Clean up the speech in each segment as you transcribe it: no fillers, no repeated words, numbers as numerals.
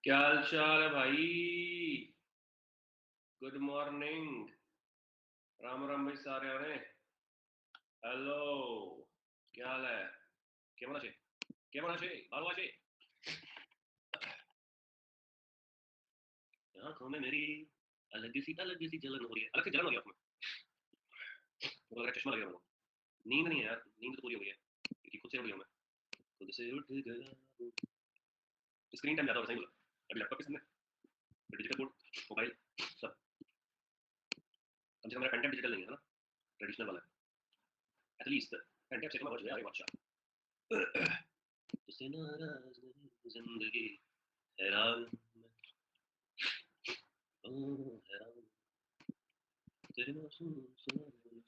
क्या हाल चाल है भाई। Good morning. राम राम भाई सारे आने। हेलो। क्या हाल है? केमन আছে? केमन আছে? ভালো আছে? आंखों में मेरी अलग सी जलन हो रही है। अलग से जलन हो रही है आंखों में। तो लग रहा है चश्मा लग गया मेरे को। नींद नहीं है यार, नींद तो पूरी हो गई है क्योंकि खुद से उठ गया मैं। खुद से उठ गया। स्क्रीन टाइम ज्यादा हो, सही बोला। अभी लैपटॉप के सामने डिजिटल बोर्ड, मोबाइल, सब। कम से कम मेरा कंटेंट डिजिटल नहीं है ना, ट्रेडिशनल वाला है। एटलीस्ट कंटेंट से तो मैं बच गया। अरे बादशाह। तुझसे नाराज नहीं जिंदगी, हैरान मैं, ओ हैरान। तेरे मासूम सवाल,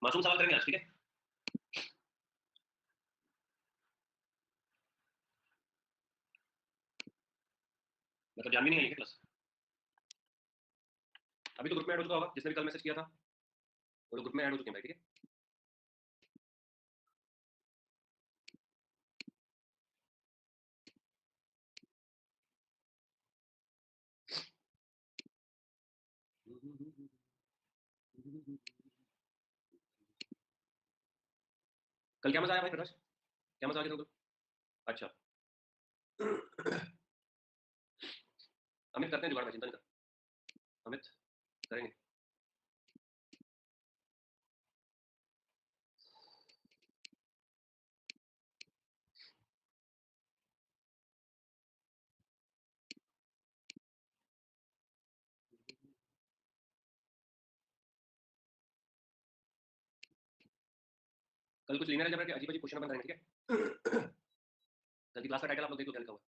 मासूम सवाल करेंगे आज, ठीक है? मतलब जान भी नहीं आई है क्लास। अभी तो ग्रुप में ऐड हो चुका होगा, जिसने भी कल मैसेज किया था वो लोग ग्रुप में ऐड हो चुके हैं भाई, ठीक है? कल क्या मजा आया भाई प्रकाश? क्या मजा आ गया था कल? अच्छा। अमित करते हैं जुगाड़ में, चिंता नहीं कर। अमित करेंगे। कल कुछ लीनियर अलजेब्रा के अजीब अजीब क्वेश्चन बन रहे हैं, ठीक है? कल की क्लास का टाइटल आप लोग देख लो क्या लिखा हुआ है।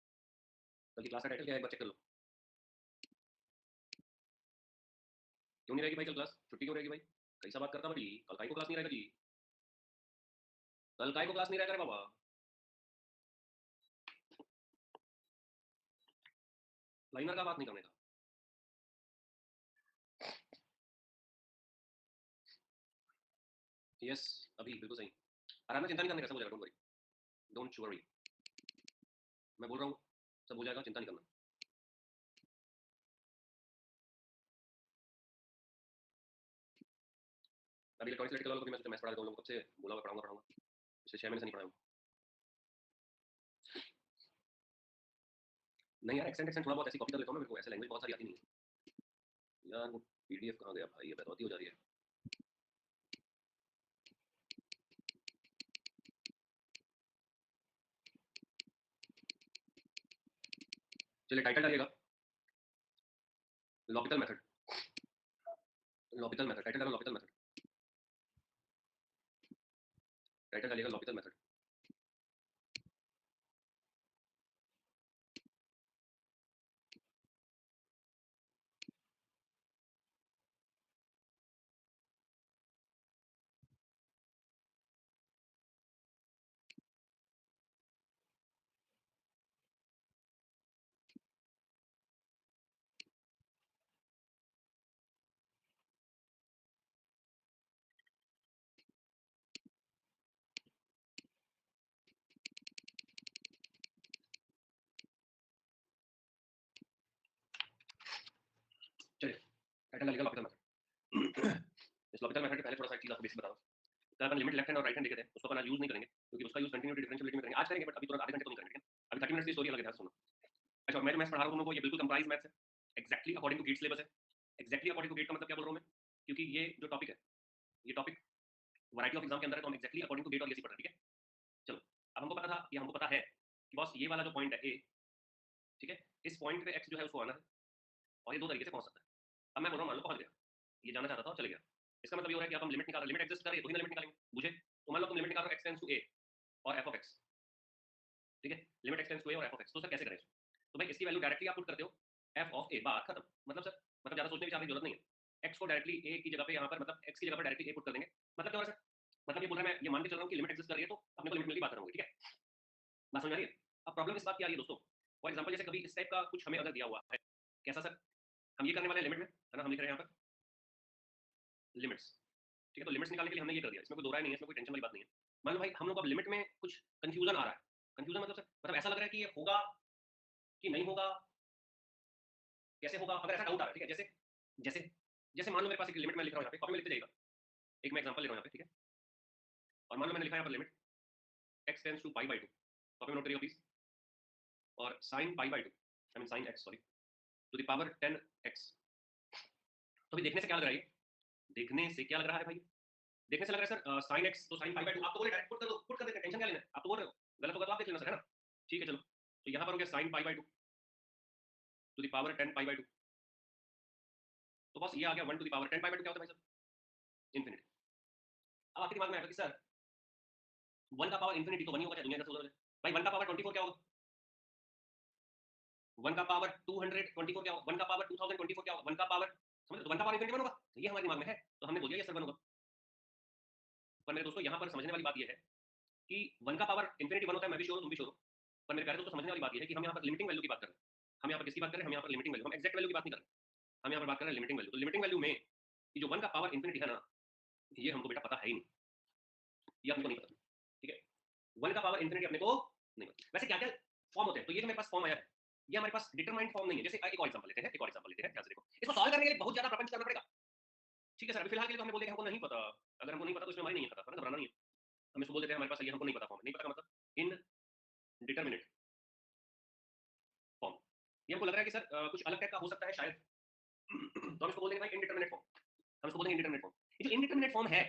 कल की क्लास का टाइटल क्या है, एक बार चेक कर लो। क्यों नहीं रहेगी भाई कल क्लास? छुट्टी क्यों रहेगी भाई? कैसा बात करता भाई? कल काय को क्लास नहीं रहेगा जी? कल काय को क्लास नहीं रहेगा रे बाबा? लाइनर का बात नहीं करने का। यस, अभी बिल्कुल सही। आराम में, चिंता नहीं करने का, सब हो जाएगा, डोंट वरी। Don't worry. मैं बोल रहा हूँ सब हो जाएगा, चिंता नहीं करना। अभी इलेक्ट्रॉनिक्स इलेक्ट्रिकल वालों को भी मैं सोचा मैथ्स पढ़ा देता हूँ, लोगों को कब से बोला हुआ पढ़ाऊंगा पढ़ाऊंगा। पिछले 6 महीने से नहीं पढ़ाया हूँ। नहीं यार, एक्सेंट एक्सेंट थोड़ा बहुत ऐसी कॉपी कर लेता हूँ मैं, मेरे को ऐसे लैंग्वेज बहुत सारी आती नहीं है। यार वो पीडीएफ कहाँ गया भाई, ये बेतौती हो जा रही है। चलिए टाइटल डालिएगा, लॉपिकल मेथड। लॉपिकल मेथड टाइटल डालो, लॉपिकल मेथड। टाइटल डालिएगा लॉपिकल मेथड। चलिए टाइटल डालिएगा लॉपिकल मेथड। इस लॉपिकल मेथड के पहले थोड़ा सा एक चीज आपको बेसिक बताओ। कल अपन लिमिट लेफ्ट हैंड और राइट हैंड देखे थे, उसको अपन आज यूज नहीं करेंगे क्योंकि उसका यूज कंटिन्यूटी डिफरेंशियबिलिटी में करेंगे। आज करेंगे बट अभी तुरंत आधे घंटे तो नहीं करेंगे, ठीक है? अभी 30 मिनट्स की स्टोरी अलग है, ध्यान से सुनो। अच्छा, और मैं जो मैथ्स पढ़ा रहा हूँ तुम लोगों को, ये बिल्कुल कंप्राइज मैथ्स है। Exactly according to GATE syllabus है। एक्जैक्टली अकॉर्डिंग टू गेट का मतलब क्या बोल रहा हूँ मैं? क्योंकि ये जो टॉपिक है, ये टॉपिक वैरायटी ऑफ एग्जाम के अंदर है, तो हम एक्जैक्टली अकॉर्डिंग टू गेट और ये पढ़ रहे हैं, ठीक है? चलो, अब हमको पता था, ये हमको पता है कि बॉस ये वाला जो पॉइंट है ए, ठीक है, इस पॉइंट पे एक्स जो है उसको आना है और ये दो तरीके से पहुंच सकता है। अब मैं बोल रहा हूँ मान लो पहुंच गया, ये जाना चाहता था और चले गया। इसका मतलब ये हो रहा है कि अब हम लिमिट निकाल, लिमिट एग्जिस्ट कर रही है तो ही ना लिमिट निकालेंगे, बुझे? तो मान लो तुम लिमिट निकाल रहे हो एक्स टेंड्स टू ए और एफ ऑफ एक्स, ठीक है? लिमिट एक्स टेंड्स टू ए और एफ ऑफ एक्स, तो सर कैसे करें इसको? तो भाई इसकी वैल्यू डायरेक्टली आप पुट करते हो, एफ ऑफ ए, बात खत्म। मतलब सर, मतलब ज्यादा सोचने विचारने की जरूरत नहीं है। एक्स को डायरेक्टली ए की जगह पे यहाँ पर, मतलब एक्स की जगह पर डायरेक्टली ए पुट कर देंगे। मतलब क्या हो रहा है सर? मतलब ये बोल रहा है, मैं ये मान के चल रहा हूँ कि लिमिट एग्जिस्ट कर रही है तो अपने को लिमिट मिल की बात करूंगी, ठीक है? बात समझ आ रही है? अब प्रॉब्लम इस बात की आ रही है दोस्तों, फॉर एग्जाम्पल जैसे कभी इस टाइप का कुछ हमें अगर दिया हुआ है, कैसा सर? हम ये करने वाले लिमिट में, है ना, हम लिख रहे हैं यहाँ पर लिमिट्स, ठीक है? तो लिमिट्स निकालने के लिए हमने ये कर दिया, इसमें कोई दो राय नहीं है, इसमें कोई टेंशन वाली बात नहीं है। मान लो भाई हम लोग अब लिमिट में कुछ कंफ्यूजन आ रहा है। कंफ्यूजन मतलब सर, मतलब ऐसा लग रहा है कि ये होगा कि नहीं होगा, कैसे होगा अगर ऐसा डाउट आ रहा है, ठीक है? जैसे जैसे जैसे मान लो मेरे पास एक लिमिट मैं लिख रहा हूँ यहाँ पे, कॉपी में लिखते जाइएगा। एक मैं एग्जांपल ले रहा हूँ यहाँ पे, ठीक है? और मान लो मैंने लिखा है यहाँ पर limit x tends to pi by 2, copy में नोट करिएगा प्लीज। और sin pi by 2, I mean sin x, sorry, to the power 10x। तो अभी देखने से क्या लग रहा है ये? देखने से क्या लग रहा है भाई? देखने से लग रहा है सर sin x तो sin पाई बाय 2, आप तो बोले डायरेक्ट पुट कर दो, पुट कर देते हैं, टेंशन क्या लेना है? आप तो बोल रहे हो, गलत होगा तो आप देख लेना सर, है ना? ठीक है चलो, तो यहाँ पर हो गया sin pi by 2 to the power 10 pi by 2। तो बस ये आ गया 1 to the power 10 pi by 2 क्या होता है भाई साहब? इंफिनिटी। अब आपके दिमाग में आएगा कि सर 1 का पावर इंफिनिटी तो 1 ही होगा, चाहे दुनिया कैसे हो जाए। भाई 1 का पावर 24 क्या होगा? 1 का पावर 224 क्या होगा? 1 का पावर 2024 क्या होगा? 1 का पावर, समझ रहे? तो 1 का पावर इंफिनिटी 1 होगा। तो ये हमारे दिमाग में है, तो हमने बोल दिया ये सर 1 होगा। पर मेरे दोस्तों यहाँ पर समझने वाली बात ये है कि 1 का पावर इंफिनिटी 1 होता है, मैं भी श्योर हूँ, तुम भी श्योर हो। पर मेरे प्यारे दोस्तों समझने वाली बात ये है कि हम यहाँ पर लिमिटिंग वैल्यू की बात कर रहे हैं। हम यहाँ पर किसकी बात कर रहे हैं? हम यहाँ पर लिमिटिंग वैल्यू, हम एक्जैक्ट वैल्यू की बात नहीं कर रहे हैं। हम यहाँ पर बात कर रहे हैं लिमिटिंग वैल्यू। तो लिमिटिंग वैल्यू में ये जो 1 का पावर इंफिनिटी है ना, ये हमको बेटा पता है ही नहीं, ये अपने को नहीं पता, ठीक है? 1 का पावर इंफिनिटी अपने को नहीं पता। वैसे क्या क्या फॉर्म होते हैं? तो ये जो मेरे पास फॉर्म आया है, ये हमारे पास डिटरमाइंड फॉर्म नहीं है। जैसे एक और एग्जांपल लेते हैं, एक और एग्जांपल लेते हैं, ध्यान से देखो। इसको सॉल्व करने के लिए बहुत ज्यादा प्रपंच करना पड़ेगा, ठीक है सर? अभी फिलहाल के लिए तो हमने बोल दिया कि हमको नहीं पता। अगर हमको नहीं पता तो इसमें हमारी नहीं है पता, घबराना नहीं है। हम इसको बोल देते हैं हमारे पास ये हमको नहीं पता फॉर्म है। नहीं पता का मतलब इनडिटरमिनेट फॉर्म। ये हमको लग रहा है कि सर कुछ अलग टाइप का हो सकता है शायद। तो हम इसको बोल देंगे भाई इनडिटरमिनेट फॉर्म। हम इसको बोलेंगे इनडिटरमिनेट फॉर्म। ये जो इनडिटरमिनेट फॉर्म है,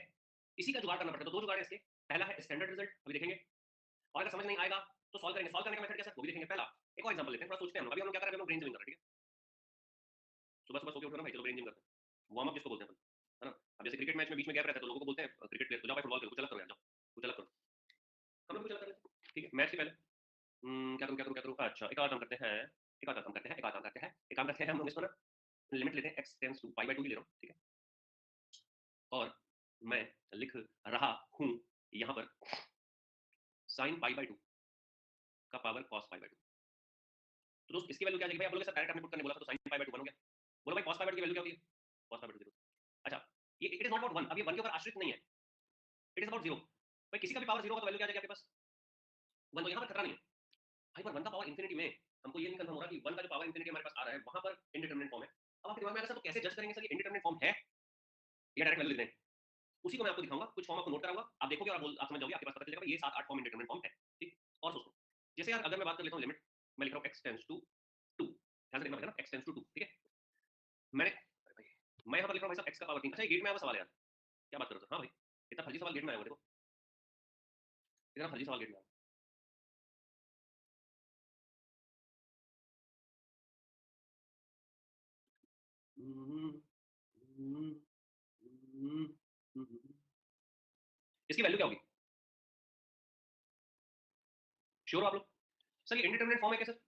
इसी का जुगाड़ करना पड़ता है। तो दो जुगाड़ है इसके। पहला है स्टैंडर्ड रिजल्ट, अभी देखेंगे, और अगर समझ नहीं आएगा तो सॉल्व करेंगे। सॉल्व करने का मेथड क्या है सर, वो भी देखेंगे। पहला एक और एग्जांपल लेते हैं, थोड़ा सोचते हैं हम लोग। अभी हम लोग क्या कर रहे हैं? हम लोग ब्रेन जिमिंग कर रहे हैं, ठीक है? सुबह सुबह सो के उठ रहे हैं भाई, चलो ब्रेन जिम करते हैं, वार्म अप जिसको बोलते हैं अपन, है ना? अब जैसे क्रिकेट मैच में बीच में गैप रहता है तो लोगों को बोलते हैं क्रिकेट प्लेयर, तो जाओ भाई फुटबॉल खेलो, कुछ अलग करो यार, जाओ कुछ अलग करो। हम लोग कुछ अलग कर लेते हैं, ठीक है? मैच के पहले क्या करूँ क्या करूँ क्या करूँ? अच्छा एक और काम करते हैं, एक और काम करते हैं, एक और काम करते हैं, एक काम करते हैं, हम लोग इसको ना लिमिट लेते हैं, x tends to pi by 2 ही ले रहा हूँ, ठीक है? और मैं लिख रहा हूँ यहाँ पर sin पाई बाय 2 का पावर cos पाई बाय 2। तो दोस्त इसकी वैल्यू क्या आ जाएगी भाई? आप बोलोगे सर डायरेक्ट आपने पुट करने बोला था तो sin पाई बाय 2 1 हो गया। बोलो भाई cos पाई बाय 2 की वैल्यू क्या होती है? cos pi by 2 0। अच्छा, ये इट इज नॉट अबाउट 1, अब ये 1 के ऊपर आश्रित नहीं है, इट इज अबाउट 0। भाई किसी का भी पावर 0 होगा तो वैल्यू क्या आ जाएगी आपके पास? 1। तो यहाँ पर खतरा नहीं है भाई, पर 1 का पावर इंफिनिटी में हमको ये नहीं कंफर्म हो रहा कि 1 का जो पावर इंफिनिटी हमारे पास आ रहा है वहां पर इनडिटरमिनेट फॉर्म है। अब आपके दिमाग में आएगा सर तो कैसे जज करेंगे सर ये इनडिटरमिनेट फॉर्म है या डायरेक्ट वैल्यू लिख दें? उसी को मैं आपको दिखाऊंगा, कुछ फॉर्म आपको नोट कराऊंगा, आप देखोगे और आप समझ जाओगे, आपके पास पता चलेगा ये 7 8 फॉर्म इंडिटरमिनेट फॉर्म है, ठीक? और सोचो, जैसे यार अगर मैं बात कर लेता हूं लिमिट, मैं लिख रहा हूं x टेंड्स टू 2, ध्यान से देखना पड़ेगा ना, x टेंड्स टू 2, ठीक है? मैंने अरे भाई, मैं यहां पर लिख रहा हूं भाई साहब x का पावर 3। अच्छा ये गेट में आया हुआ सवाल है यार, क्या बात कर रहे हो सर? हां भाई, इतना फर्जी सवाल गेट में आया हुआ, देखो इतना फर्जी सवाल गेट में आया। इसकी वैल्यू क्या होगी? श्योर हो आप लोग? सर ये इंडिटरमिनेट फॉर्म है क्या सर?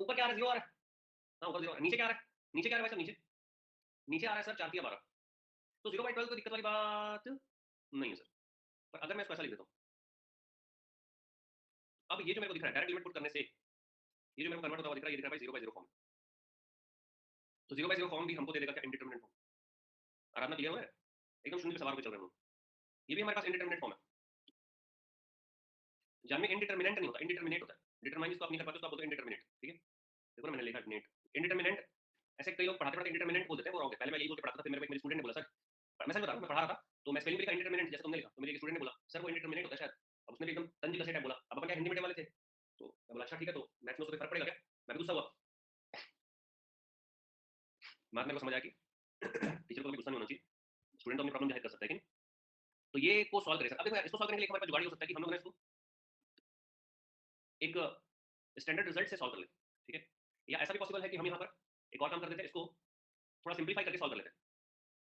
ऊपर क्या आ रहा है? 0 आ रहा है। हाँ ऊपर 0 आ रहा है। नीचे क्या आ रहा है? नीचे क्या आ रहा है भाई साहब? नीचे नीचे आ रहा है सर 4 3 12। तो 0/12 कोई दिक्कत वाली बात नहीं है सर। पर अगर मैं इसको ऐसा लिख देता हूँ, अब ये जो मेरे को दिख रहा है डायरेक्ट लिमिट पुट करने से, ये जो मेरे को कन्वर्ट होता हुआ दिख रहा है, ये दिख रहा है भाई 0/0 फॉर्म। तो 0/0 फॉर्म भी हमको दे देगा क्या? Indeterminate form. आराधना क्लियर हो रहा है? एकदम शून्य पे सवार पे चल रहे हैं हम लोग। ये भी हमारे पास इंडिटरमिनेट फॉर्म है। जानवी इंडिटरमिनेंट नहीं होता, इंडिटरमिनेट होता है। डिटरमाइन जिसको आप नहीं कर पाते उसको आप बोलते हो इंडिटरमिनेट, ठीक है? देखो ना मैंने लिखा नेट इंडिटरमिनेंट। ऐसे कई लोग पढ़ाते पढ़ाते इंडिटरमिनेंट बोल देते हैं, वो रॉन्ग है। पहले मैं यही बोल के पढ़ाता था, फिर मेरे को एक मेरे स्टूडेंट ने बोला सर, मैं सच बता रहा हूँ, मैं पढ़ा रहा था तो मैं स्पेलिंग भी लिखा इंडिटरमिनेंट जैसे तुमने लिखा, तो मेरे एक स्टूडेंट ने बोला सर वो इंडिटरमिनेट होता है शायद। अब उसने भी एकदम तंज कसे टाइप बोला। अब अपन क्या हिंदी मीडियम वाले थे, तो मैं बोला अच्छा ठीक है, तो मैथ्स में उससे फर्क पड़ेगा क्या? मैं भी गुस्सा हुआ। बाद मेरे को समझ आया कि टीचर को भी गुस्सा नहीं होना चाहिए, स्टूडेंट तो अपनी प्रॉब्लम जाहिर कर सकता है। लेकिन तो ये को सॉल्व करें सर। अब देखो यार, इसको सॉल्व करने के लिए हमारे पास जुगाड़ हो सकता है कि हम लोग ना इसको एक स्टैंडर्ड रिजल्ट से सॉल्व कर लेते हैं, ठीक है? या ऐसा भी पॉसिबल है कि हम यहाँ पर एक और काम कर देते हैं, इसको थोड़ा सिंप्लीफाई करके सॉल्व कर लेते हैं,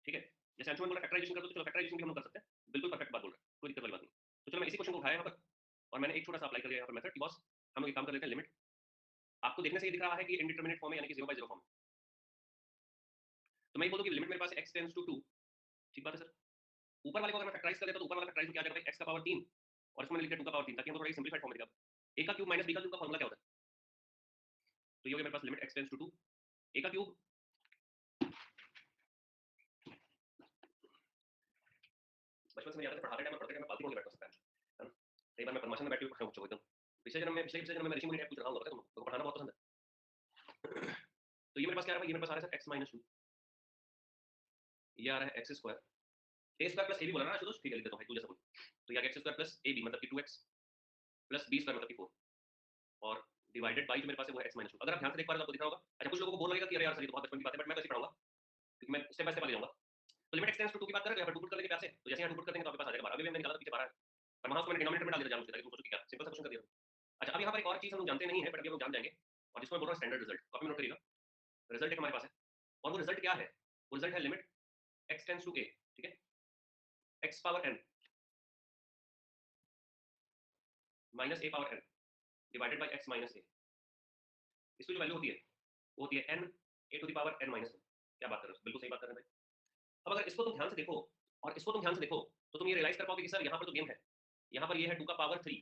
ठीक है? जैसे अंशुमन बोला फैक्टराइजेशन कर दो, तो चलो फैक्टराइजेशन भी हम लोग कर सकते हैं। बिल्कुल परफेक्ट बात बोल रहे हैं, कोई दिक्कत वाली बात नहीं। तो चलो मैं इसी क्वेश्चन को उठाया यहाँ पर और मैंने एक छोटा सा अप्लाई कर दिया यहाँ पर मेथड कि बॉस हम लोग एक काम कर लेते हैं, लिमिट आपको देखने से ये दिख रहा है कि इंडिटरमिनेट फॉर्म है, यानी कि 0/0 फॉर्म है। तो मैं ये बोलूँ कि लिमिट मेरे पास x टेंड्स टू 2, ठीक बात है सर? ऊपर वाले को अगर मैं फैक्टराइज कर देता तो ऊपर वाला फैक्टराइज क्या आ जाएगा भाई? x का पावर 3 और इसको मैंने लिख दिया 2 का पावर 3, ताकि हमको थोड़ा सिंपलीफाइड फॉर्म में दिखा। a का क्यूब माइनस b का क्यूब का फॉर्मूला क्या होता है? तो ये हो गया मेरे पास limit x tends to 2, a का क्यूब बचपन से मैं याद है पढ़ाते टाइम में पढ़ते टाइम में पालतू बोल के बैठता था, है ना? कई बार मैं पद्मासन में बैठ के पढ़ा हूँ बच्चों को एकदम। पिछले जन्म में मैं ऋषि मुनि टाइप कुछ रहा हूँ, पता है तुमको? मेरे को पढ़ाना बहुत पसंद है। तो ये मेरे पास क्या आ रहा है, ये मेरे पास आ रहा है एक्स माइनस 2, ये आ रहा है x square, a square plus a b बोला ना आशुतोष, ठीक है लिख देता हूँ भाई तू जैसा बोल। तो ये आ गया x square plus a b मतलब कि 2x प्लस बी स्क्वायर मतलब कि 4, और डिवाइडेड बाई जो मेरे पास है वो है एक्स माइनस 2। अगर आप ध्यान से देख पा रहे हो तो आपको दिख रहा होगा। अच्छा कुछ लोगों को बोल लगेगा कि अरे यार सर ये तो बहुत बचपन की बात है, बट मैं तो ऐसे पढ़ाऊंगा क्योंकि मैं स्टेप बाय स्टेप आगे जाऊंगा। तो लिमिट एक्सटेंड्स टू 2 की बात कर रहे हैं, यहाँ पर 2 पुट कर देंगे प्यार से, तो जैसे यहाँ 2 पुट कर देंगे तो आपके पास आ जाएगा 12। अभी भी मैंने निकाला था पीछे 12 है, पर वहां उसको मैंने डिनोमिनेटर में डाल दिया जानबूझ के ताकि तुम सोचो कि क्या सिंपल सा क्वेश्चन कर दिया। अच्छा अब यहाँ पर एक और चीज हम लोग जानते नहीं है, बट अभी हम लोग जान जाएंगे, और जिसको मैं बोल रहा हूँ स्टैंडर्ड रिजल्ट। कॉपी में नोट करिएगा, रिजल्ट एक हमारे पास है, और वो रिजल्ट क्या है, वो रिजल्ट है limit x tends to A, ठीक है, X power N minus A power N divided by X minus A. इसकी जो वैल्यू होती है वो होती है N A to the power N minus 1। क्या बात कर रहे हो, बिल्कुल सही बात कर रहे हैं भाई। अब अगर इसको तुम ध्यान से देखो और इसको तुम ध्यान से देखो तो तुम ये रियलाइज कर पाओगे कि सर यहाँ पर तो गेम है, यहाँ पर ये है 2 का पावर 3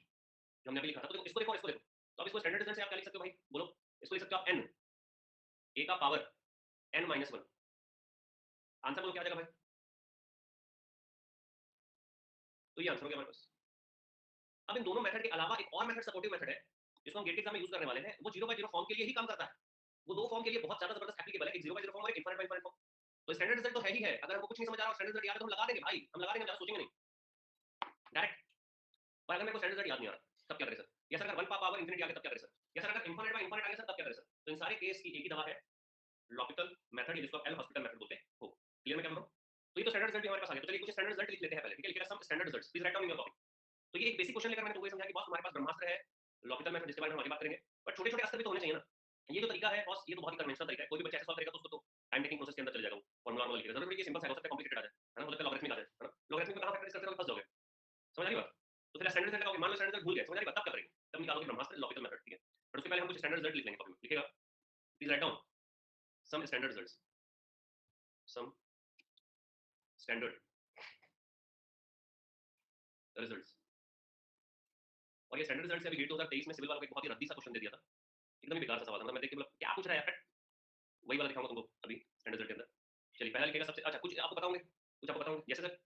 जो हमने अभी लिखा था। तो देखो इसको देखो और इसको देखो, तो अब इसको स्टैंडर्ड रिजल्ट से आप क्या लिख सकते हो भाई, बोलो। इसको लिख सकते हो आप एन ए का पावर एन माइनस 1। आंसर बोलो क्या आ जाएगा भाई, तो ये आंसर हो गया हमारे पास। अब इन दोनों मेथड के अलावा एक और मेथड सपोर्टिव मेथड है जिसको हम गेट के एग्जाम में यूज करने वाले हैं, वो 0/0 फॉर्म के लिए ही काम करता है। वो दो फॉर्म के लिए बहुत ज्यादा जबरदस्त एप्लीकेबल है, एक 0/0 फॉर्म और एक इनफाइनाइट बाय इनफाइनाइट फॉर्म। तो स्टैंडर्ड रिजल्ट तो है ही है, अगर हमको कुछ नहीं समझ आ रहा और स्टैंडर्ड रिजल्ट याद है तो हम लगा देंगे भाई, हम लगा देंगे, ज्यादा सोचेंगे नहीं डायरेक्ट। पर अगर मेरे को स्टैंडर्ड रिजल्ट याद नहीं आ रहा तब क्या करें सर, या सर अगर 1 पावर इनफिनिटी आ गया तब क्या करें सर, या सर अगर इनफाइनाइट बाय इनफाइनाइट आ गया सर तब क्या करें सर। तो इन सारे केस की एक ही दवा है, लॉपिटल मेथड, जिसको आप एल हॉस्पिटल मेथड बोलते हो। क्लियर मैं क्या बोल रहा हूं। तो ये तो स्टैंडर्ड रिजल्ट भी हमारे पास आ गया। तो चलिए कुछ स्टैंडर्ड रिजल्ट लिख लेते हैं पहले, ठीक है, लिखेगा some standard results, please write down in your copy. तो ये एक बेसिक क्वेश्चन लेकर मैंने तो वही समझा कि बॉस तुम्हारे पास ब्रह्मास्त्र है, लॉपिटल मेथड, जिसके बारे में हम आगे बात करेंगे, बट छोटे छोटे अस्त्र भी तो होने चाहिए ना। ये जो तरीका है बॉस, ये तो बहुत ही कन्वेंशनल तरीका है, कोई भी बच्चा ऐसे सॉल्व करेगा तो उसको तो टाइम टेकिंग प्रोसेस के अंदर चले जाएगा, वो फार्मूला वाला लिखेगा, जरूरी नहीं कि सिंपल सा हो सकता है, कॉम्प्लिकेटेड आ जाए, है ना, हो सकता है लॉगरिथमिक आ जाए, है ना। लॉगरिथमिक में कहां फैक्टराइज करते रहोगे, फंस जाओगे। समझ आ रही बात। तो फिर स्टैंडर्ड रिजल्ट लगाओगे, मान लो स्टैंडर्ड रिजल्ट भूल गए, समझ आ रही बात, तब क्या करेंगे, तब निकालोगे ब्रह्मास्त्र लॉपिटल मेथड, ठीक है। पर उसके पहले हम कुछ स्टैंडर्ड रिजल्ट लिख लेंगे कॉपी में, लिखेगा please write down some standard results, some standard results. और ये स्टैंडर्ड रिजल्ट से अभी गेट 2023 में सिविल वालों को एक बहुत ही रद्दी सा क्वेश्चन दे दिया था, एकदम ही बेकार सा सवाल था, मतलब मैं देख के मतलब क्या पूछ रहा है यार, वही वाला दिखाऊंगा तुमको अभी स्टैंडर्ड रिजल्ट के अंदर। चलिए पहला लिखेगा सबसे, अच्छा कुछ आपको बताओगे, कुछ आपको बताओगे जैसे सर,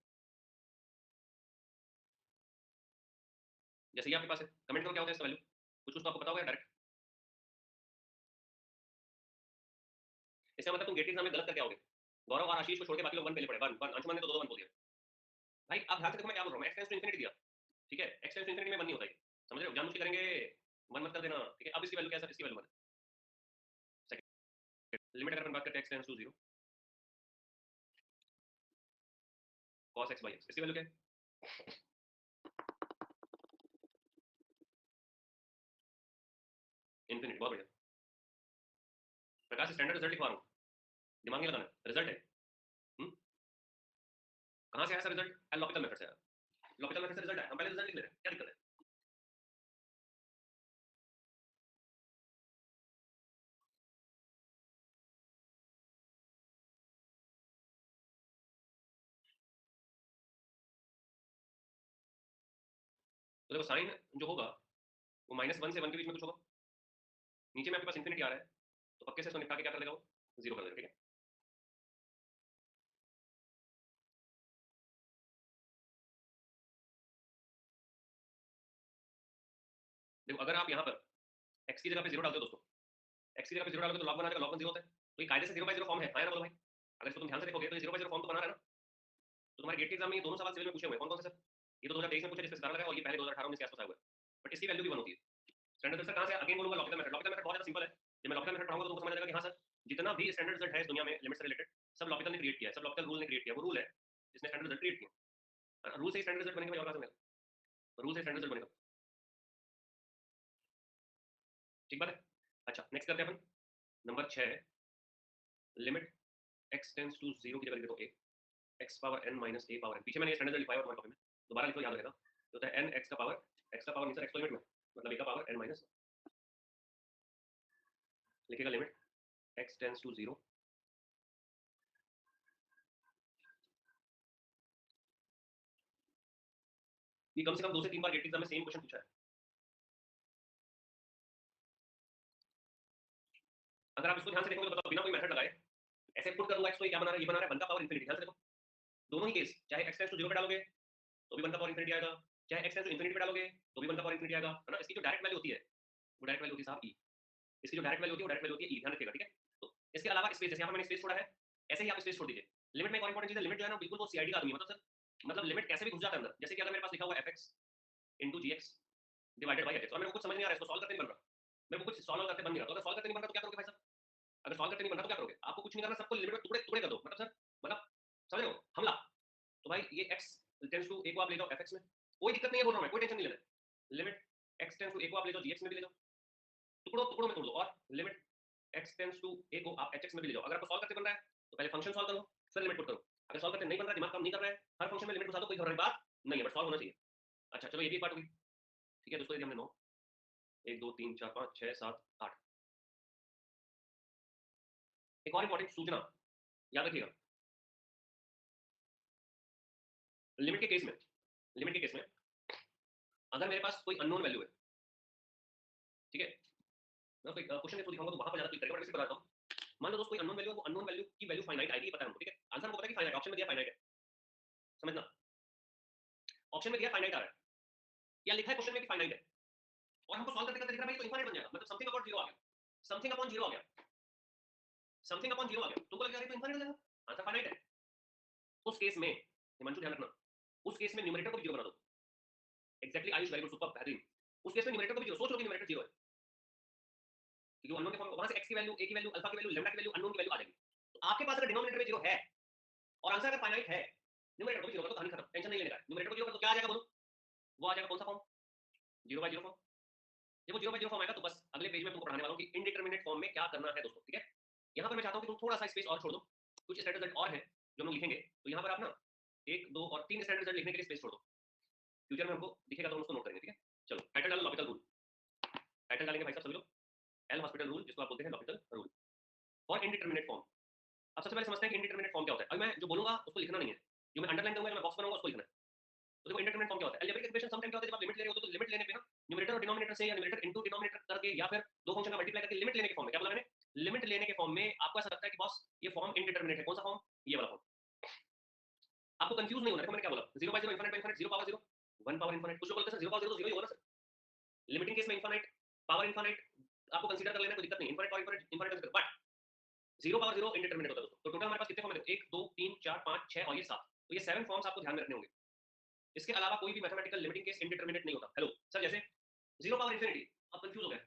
जैसे ये आपके पास है, कमेंट करो क्या होता है इसका वैल्यू, कुछ कुछ तो आपको पता होगा डायरेक्ट। इसका मतलब तुम गेट एग्जाम में गलत करके आओगे। गौरव और आशीष को छोड़ के बाकी लोग वन पहले पड़े, वन वन, अंशुमन ने तो दो वन बोल दिया। भाई आप ध्यान से देखो मैं क्या बोल रहा हूँ, मैं एक्स टेंड्स टू इंफिनिटी दिया, ठीक है, एक्स टेंड्स टू इंफिनिटी में वन नहीं होता है, समझ रहे हो, जानबूझ के करेंगे, वन मत कर देना, ठीक है। अब इसकी वैल्यू क्या है सर, इसकी वैल्यू वन है, सेकंड लिमिट अगर अपन बात करते हैं x tends to 0 cos x by x, इसकी वैल्यू क्या है, इंफिनिटी, बहुत बढ़िया। प्रकाश स्टैंडर्ड रिजल्ट लिखवा रहा हूँ, दिमाग नहीं लगाना, रिजल्ट है। कहाँ से आया सर रिजल्ट, लॉपिटल मेथड से आया, लॉपिटल मेथड से रिजल्ट है, हम पहले रिजल्ट लिख लेते हैं, क्या दिक्कत है। तो देखो साइन जो होगा वो -1 से 1 के बीच में कुछ होगा, नीचे में आपके पास इंफिनिटी आ रहा है, तो पक्के से इसको निपटा के क्या कर देगा, वो जीरो कर देगा, ठीक है। देखो अगर आप यहाँ पर x की जगह पे जीरो डालते हो दोस्तों, x की जगह पे जीरो डालोगे तो log 1 आ जाएगा, log 1 जीरो होता है, तो ये कायदे से 0/0 फॉर्म है, हाँ या ना बोलो भाई। अगर इसको तुम ध्यान से देखोगे तो ये 0/0 फॉर्म तो बना रहा है ना। तो तुम्हारे गेट के एग्जाम में ये दोनों सवाल सिविल में पूछे हुए, कौन कौन से सर, ये तो 2023 में पूछे जिसमें सितारा लगा है, और ये पहले 2018 19 के आसपास आया हुआ है, बट इसकी वैल्यू भी 1 होती है। स्टैंडर्ड रिजल्ट कहाँ से, अगेन बोलूंगा लॉपिटल मेथड, लॉपिटल मेथड बहुत ज्यादा सिंपल है, जब मैं लॉपिटल मेथड पढ़ाऊंगा तो तुमको समझ आ जाएगा कि हाँ सर जितना भी स्टैंडर्ड रिजल्ट है इस दुनिया में लिमिट से रिलेटेड, सब लॉपिटल ने क्रिएट किया है, सब लॉपिटल रूल ने क्रिएट किया, वो रूल है जिसने स्टैंडर्ड रिजल्ट क्रिएट किया। रूल से स्टैंडर्ड रिजल्ट बनेगा भाई, और कहाँ से बनेगा, रूल से स्टैंडर्ड रिजल्ट बनेगा, ठीक बात है। अच्छा नेक्स्ट करते हैं अपन number 6, limit x tends to 0 की जगह लिख दो a x power n minus a power n, पीछे मैंने ये स्टैंडर्ड लिखवाया तुम्हारे कॉपी में, दोबारा लिखो याद रहेगा। तो होता है n x का पावर, x का पावर नहीं सर, x को लिमिट में मतलब a का पावर n माइनस, लिखेगा लिमिट x टेंड्स टू 0, ये कम से कम 2 से 3 बार गेट एग्जाम में सेम क्वेश्चन पूछा है। अगर आप इसको ध्यान से देखोगे तो बताओ बिना कोई मेथड लगाए ऐसे पुट कर दूंगा x को, ये क्या बना रहा है, ये बना रहा है 1 का पावर इंफिनिटी, ध्यान से देखो दोनों ही केस, चाहे x टेंड्स टू 0 पे डालोगे तो भी 1 का पावर इंफिनिटी आएगा, चाहे x टेंड्स टू इंफिनिटी पे डालोगे तो भी 1 का पावर इंफिनिटी आएगा, है ना। इसकी जो डायरेक्ट वैल्यू होती है वो डायरेक्ट वैल्यू होती है साहब e, इसकी जो डायरेक्ट वैल्यू होती है वो डायरेक्ट वैल्यू होती है e, ध्यान रखिएगा, ठीक है। तो इसके अलावा स्पेस, जैसे यहाँ पर मैंने स्पेस छोड़ा है, ऐसे ही आप स्पेस छोड़ दीजिए। लिमिट में एक और इंपॉर्टेंट चीज है, लिमिट जो है ना बिल्कुल वो सीआईडी का आदमी है, मतलब सर मतलब लिमिट कैसे भी घुस जाता है अंदर। जैसे कि अगर मेरे पास लिखा हुआ है fx into gx divided by hx और मेरे को कुछ समझ नहीं आ रहा है, इसको सॉल्व करते नहीं बन रहा, मेरे को कुछ सॉल्व करते बन नहीं रहा, तो अगर सॉल्व करते नहीं बन रहा तो क्या करोगे भाई साहब? अगर सॉल्व करते नहीं बन रहा तो क्या करोगे? आपको कुछ नहीं करना, सबको लिमिट में टुकड़े टुकड़े कर दो, मतलब सर मतलब समझ रहे हो हमला। तो भाई ये x टेंड्स टू a को आप ले जाओ fx में, कोई दिक्कत नहीं है, बोल रहा हूं मैं, कोई टेंशन नहीं लेना। Limit x tends to a को आप ले जाओ gx में भी ले जाओ, टुकड़ों टुकड़ों में तोड़ दो, और limit x tends to a को आप hx में भी ले जाओ। अगर आपको सॉल्व करते बन रहा है तो पहले फंक्शन सॉल्व करो, फिर लिमिट पुट करो। अगर सॉल्व करते नहीं बन रहा, दिमाग काम नहीं कर रहा है, हर फंक्शन में लिमिट घुसा दो, कोई घबराने की बात नहीं है, बट सॉल्व होना चाहिए। अच्छा चलो ये भी बात हुई, ठीक है दोस्तों, ये हमने 9 1 2 3 4 5 6 7 8। एक और इंपॉर्टेंट सूचना याद रखिएगा, लिमिट के केस में, लिमिट के केस में अगर मेरे पास कोई अननोन वैल्यू है, ठीक है, मैं कोई क्वेश्चन के थ्रू दिखाऊंगा तो वहां पर ज्यादा क्लिक करेगा, बट वैसे बताता हूं। मान लो दोस्तों कोई अननोन वैल्यू है, वो अननोन वैल्यू की वैल्यू फाइनाइट आएगी, पता है हमको, ठीक है, आंसर हमको पता है कि फाइनाइट, ऑप्शन में दिया फाइनाइट है, समझना, ऑप्शन में दिया फाइनाइट आ रहा है या लिखा है क्वेश्चन में कि फाइनाइट है, और हमको सॉल्व करते करते दिख रहा है भाई तो इनफाइनाइट बन जाएगा, मतलब समथिंग अपॉन 0 आ गया, समथिंग अपॉन 0 आ गया, समथिंग अपॉन 0 आ गया, तुमको लग रहा है तो इनफाइनाइट हो जाएगा, आंसर फाइनाइट है। उस केस में हिमांशु ध्यान रखना, उस केस में न्यूमरेटर को भी 0 बना दो। Exactly Ayush, very good, super, बेहतरीन। उस केस में न्यूमरेटर को भी 0, सोच लो कि न्यूमरेटर 0 है, क्योंकि वो अननोन के फॉर्म में वहां से x की वैल्यू, a की वैल्यू, अल्फा की वैल्यू, लैम्डा की वैल्यू, अननोन की वैल्यू आ जाएगी। तो आपके पास अगर डिनोमिनेटर में 0 है और आंसर अगर फाइनाइट है, न्यूमरेटर को भी 0 कर दो, कहानी खत्म, टेंशन नहीं लेने का। न्यूमरेटर को 0 कर दो, क्या आ जाएगा बोलो? वो आ जाएगा कौन सा फॉर्म? 0/0 फॉर्म। जब वो 0/0 फॉर्म आएगा तो बस अगले पेज में तुमको पढ़ाने वाला हूं कि इनडिटरमिनेट फॉर्म में क्या करना है दोस्तों, ठीक है। यहां पर मैं चाहता हूं कि तुम थोड़ा सा स्पेस और छोड़ दो, कुछ स्टैंडर्ड रिजल्ट और हैं जो हम लोग लिखेंगे, तो यहां पर आप ना 1 2 और 3 स्टैंडर्ड रिजल्ट लिखने के लिए स्पेस छोड़ दो, फ्यूचर में हमको दिखेगा तो हम उसको नोट करेंगे, ठीक है। चलो टाइटल डालो लॉजिकल रूल, टाइटल डालेंगे भाई साहब सभी लोग, एल हॉस्पिटल रूल, जिसको आप बोलते हैं लॉजिकल रूल, और इनडिटरमिनेट फॉर्म। अब सबसे पहले समझते हैं कि इनडिटरमिनेट फॉर्म क्या होता है। अभी मैं जो बोलूंगा उसको लिखना नहीं है, जो मैं अंडरलाइन करूंगा, जो मैं बॉक्स बनाऊंगा उसको लिखना है। तो देखो इंडिटरमिनेट फॉर्म क्या होता है, अलजेब्रिक एक्सप्रेशन सम टाइम क्या होता है, जब आप लिमिट ले रहे होते हो तो लिमिट लेने पे ना न्यूमरेटर और डिनोमिनेटर से या न्यूमरेटर इनटू डिनोमिनेटर करके या फिर दो फंक्शन का मल्टीप्लाई करके लिमिट लेने के फॉर्म में, क्या बोला मैंने, लिमिट लेने के फॉर्म में आपको ऐसा लगता है कि बॉस ये फॉर्म इनडिटरमिनेट है, कौन सा फॉर्म, ये वाला फॉर्म। आपको कंफ्यूज नहीं होना, देखो मैंने क्या बोला, 0/0 infinite by infinite, 0 power 0 1 power infinite, कुछ लोग बोलते हैं सर 0/0 तो 0 ही होगा ना सर, लिमिटिंग केस में इनफिनिट पावर इनफिनिट आपको कंसीडर कर लेना, कोई दिक्कत नहीं, इनफिनिट और infinite infinite consider, but 0/0 indeterminate होता है दोस्तों। तो टोटल हमारे पास कितने फॉर्म है, 1 2 3 4 5 6 और ये 7, तो ये 7 फॉर्म्स आपको ध्यान में रखने होंगे। इसके अलावा कोई भी मैथमेटिकल लिमिटिंग केस इनडिटरमिनेट नहीं होता। हेलो सर, जैसे 0 पावर इनफिनिटी, आप कंफ्यूज हो गए,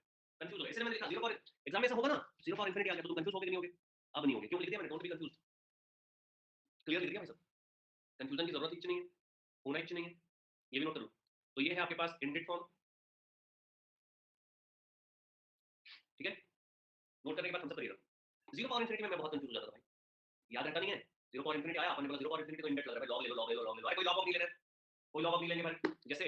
कंफ्यूज हो गए, इसलिए मैंने लिखा 0 पावर, एग्जाम में ऐसा होगा ना 0 पावर इनफिनिटी आ गया तो तुम कंफ्यूज हो गए कि नहीं होगे, अब नहीं होगे, क्यों लिख दिया मैंने, डोंट बी कंफ्यूज, क्लियर लिख दिया भाई साहब, कंफ्यूजन की जरूरत ही नहीं है, होना ही नहीं है, ये भी नोट कर लो। तो ये है आपके पास इंडिट फॉर्म, ठीक है, नोट करने के बाद हम सब करिएगा। 0 पावर इनफिनिटी में मैं बहुत कंफ्यूज हो जाता था भाई, याद रहता नहीं है, 0 पावर इनफिनिटी आया, अपन ने बोला 0 पावर इनफिनिटी तो इंडिट लग रहा है, लॉग ले लो लॉग ले लो लॉग ले लो, अरे कोई लॉग नहीं ले रहे, कोई लॉग नहीं लेंगे भाई। जैसे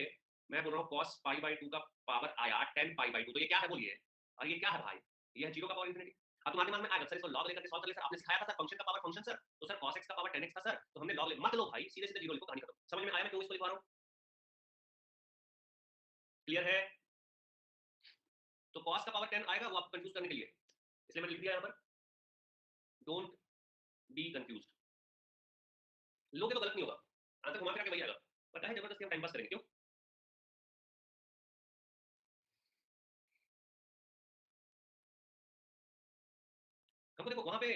मैं बोल रहा हूँ cos π/2 का पावर आया 10 π/2, तो ये क्या है बोलिए, और ये क्या है भाई, ये है 0 का पावर इनफिनिटी। अब तुम्हारे दिमाग में आएगा सर इसको लॉग लेकर के सॉल्व कर ले, सर आपने सिखाया था सर फंक्शन का पावर फंक्शन सर, तो सर cos x का पावर 10x था सर, तो हमने लॉग ले, मत लो भाई, सीधे सीधे 0 लिखो, कहानी खत्म। समझ में आया मैं क्यों इसको लिखवा रहा हूँ, क्लियर है। तो cos का पावर 10 आएगा, वो आपको कंफ्यूज करने के लिए, इसलिए मैंने लिख दिया यहाँ पर, डोंट बी कंफ्यूज्ड, लोगे तो गलत नहीं होगा, आंसर घुमा फिरा के वही आएगा, पता है, जबरदस्ती हम टाइम पास करेंगे, क्यों, हमको देखो वहां पे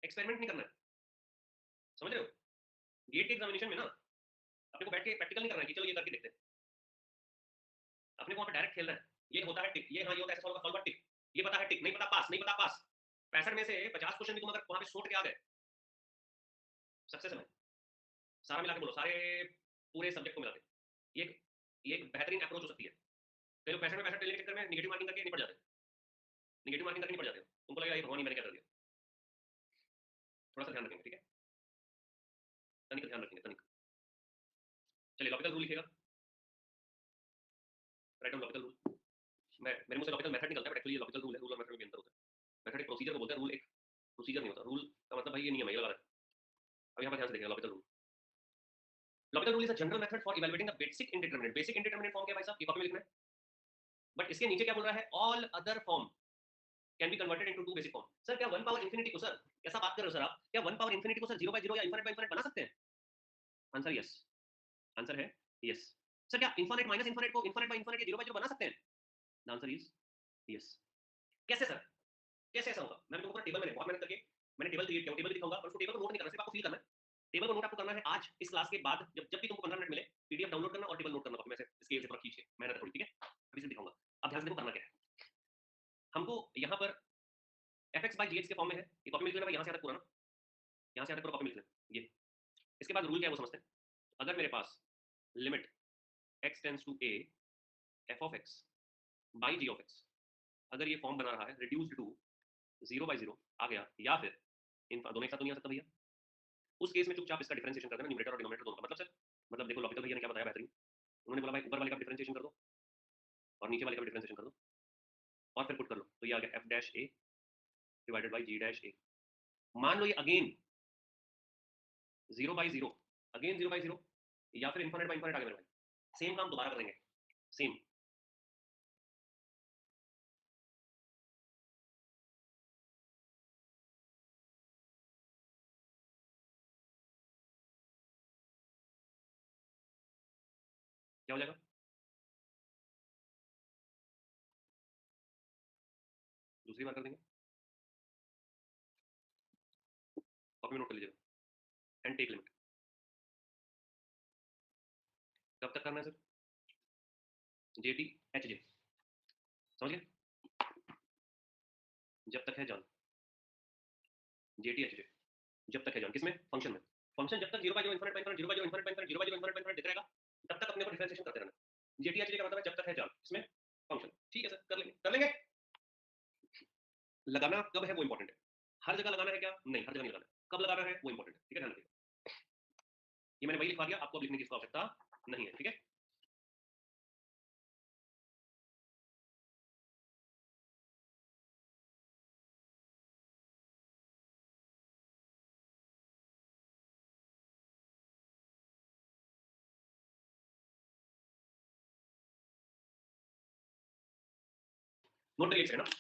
एक्सपेरिमेंट नहीं करना है, समझ रहे हो, गेट के एग्जामिनेशन में ना अपने को बैठ के प्रैक्टिकल नहीं करना है कि चलो ये करके देखते हैं, अपने को वहां पे डायरेक्ट खेलना है, ये होता है टिक, ये हाँ ये होता है, ऐसे सॉल्व सॉल्व टिक, ये पता है टिक, नहीं पता पास, नहीं पता पास। 65 में से 50 क्वेश्चन भी तुम अगर वहां पे सोट के आ गए, सक्सेस है, सारा मिला के बोलो, सारे पूरे सब्जेक्ट को मिला के, ये ये एक बेहतरीन अप्रोच हो सकती है। कई लोग 65 में 65 लेने के चक्कर में नेगेटिव मार्किंग करके निपट जाते हैं, नेगेटिव मार्किंग करके निपट जाते हो, तुमको लगेगा ये भगवान ही मैंने क्या कर दिया, थोड़ा सा ध्यान रखेंगे, ठीक है, तनिक ध्यान रखेंगे, तनिक। चलिए लॉजिकल रूल लिखेगा, राइट डाउन लॉजिकल रूल, मैं मेरे मुंह से लॉजिकल मेथड निकलता है, बट एक्चुअली ये लॉजिकल रूल है, रूल और मेथड में भी अंतर होता है। मेथड एक प्रोसीजर को बोलते हैं, रूल एक प्रोसीजर नहीं होता, रूल का मतलब भाई ये नियम है, ये लगा रहा है। अब यहाँ पर ध्यान से देखिए logical rule, logical rule is a general method for evaluating the basic indeterminate, basic indeterminate form क्या है भाई साहब, ये कॉपी में लिखना है, बट इसके नीचे क्या बोल रहा है, all other form can be converted into two basic form. Sir क्या 1 पावर इंफिनिटी को, सर कैसा बात कर रहे हो सर आप, क्या 1 पावर इंफिनिटी को सर 0/0 या इनफिनिट बाय इनफिनिट बना सकते हैं, आंसर यस, आंसर है यस। सर क्या इनफिनिट माइनस इनफिनिट को इनफिनिट बाय इनफिनिट 0/0 बना सकते हैं, द आंसर इज यस। कैसे सर, कैसे ऐसा होगा? मैं तुमको पूरा टेबल में बहुत मेहनत करके मैंने टेबल क्रिएट किया, टेबल भी दिखाऊंगा, पर उसको टेबल को नोट नहीं करना, सिर्फ आपको फील करना है। टेबल को नोट आपको करना है आज इस क्लास के बाद, जब भी तुमको 15 मिनट मिले, पीडीएफ डाउनलोड करना और टेबल नोट करना कॉपी में से स्केल से पूरा खींच के, मेहनत थोड़ी, ठीक है? अभी से दिखाऊंगा। अब ध्यान से देखो करना क्या है। हमको यहाँ पर fx by gx के फॉर्म में है, ये कॉपी मिल लेना भाई, यहाँ से यहाँ तक पूरा ना, यहाँ से यहाँ तक पूरा कॉपी मिल लेना। ये इसके बाद रूल क्या है वो समझते हैं। अगर मेरे पास limit x tends to a f of x by g of x, अगर ये फॉर्म बना रहा है रिड्यूस्ड टू 0/0 आ गया, या फिर इन दोनों एक साथ तो नहीं आ सकता भैया, उस केस में चुपचाप इसका डिफरेंशिएशन कर देना, न्यूमरेटर और डिनोमिनेटर दोनों का। मतलब सर, मतलब देखो लॉपिकल भैया ने क्या बताया बेहतरीन, उन्होंने बोला भाई ऊपर वाले का डिफरेंशिएशन कर दो और नीचे वाले का डिफरेंशिएशन कर दो और फिर पुट कर लो, तो ये आ गया f dash a divided by g dash a। मान लो ये अगेन 0/0, अगेन 0/0, या फिर इनफाइनाइट बाय इनफाइनाइट आ गया मेरे भाई, सेम काम दोबारा कर देंगे, सेम। क्या हो जाएगा? दूसरी बार कर देंगे, कॉपी में नोट कर लीजिएगा। एंड टेक लिमिट कब तक करना है सर? जेटी एच जे, समझ गए? जब तक है जान, जेटी एच जे, जब तक है जान, किसमें? फंक्शन में। फंक्शन जब तक 0/0 infinite by infinite 0/0 infinite by infinite 0/0 infinite by infinite देता रहेगा, तब तक अपने को डिफरेंशिएशन करते रहना। जेटी एच जे का मतलब है जब तक है जान, इसमें फंक्शन। ठीक है सर, कर लेंगे, कर लेंगे। लगाना कब है वो इंपॉर्टेंट है, हर जगह लगाना है क्या? नहीं, हर जगह नहीं लगाना है, कब लगाना है वो इंपॉर्टेंट है, ठीक है? ध्यान रखिएगा। ये मैंने वही लिखवा दिया, आपको अब लिखने की इसको आवश्यकता नहीं है, ठीक है? नोट करिए एक सेकंड ना।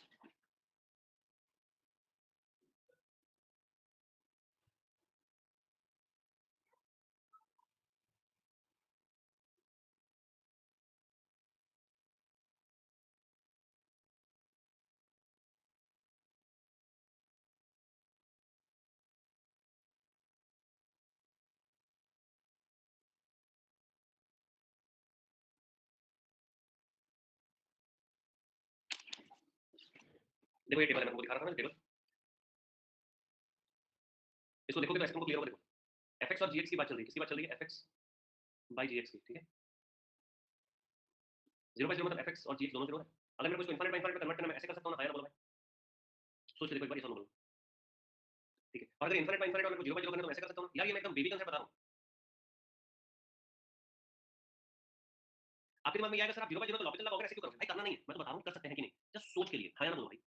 देखो ये टेबल है, मैं आपको दिखा रहा था ना टेबल, इसको देखोगे तो ऐसे तुमको क्लियर होगा। देखो fx और gx की बात चल रही है, किसकी बात चल रही है? fx by gx की, ठीक है? 0/0 मतलब fx और gx दोनों 0 है। अगर मेरे को इसको इनफाइनाइट बाय इनफाइनाइट में कन्वर्ट करना है, मैं ऐसे कर सकता हूं ना? हाँ या ना बोलो भाई, सोच के देखो एक बार, ये सुनो बोलो, ठीक है? और अगर इनफाइनाइट बाय इनफाइनाइट और मेरे को 0/0 करना है तो मैं ऐसे कर सकता हूं ना? यार ये मैं एकदम बेबी कंसेप्ट बता रहा हूं, आपके दिमाग में ये आएगा सर आप 0/0 तो लॉपिटल लगाओगे, ऐसे क्यों करोगे भाई? करना नहीं है, मैं तो बता रहा हूं कर सकते हैं कि नहीं, जस्ट सोच के लिए, हाँ या ना बोलो भाई।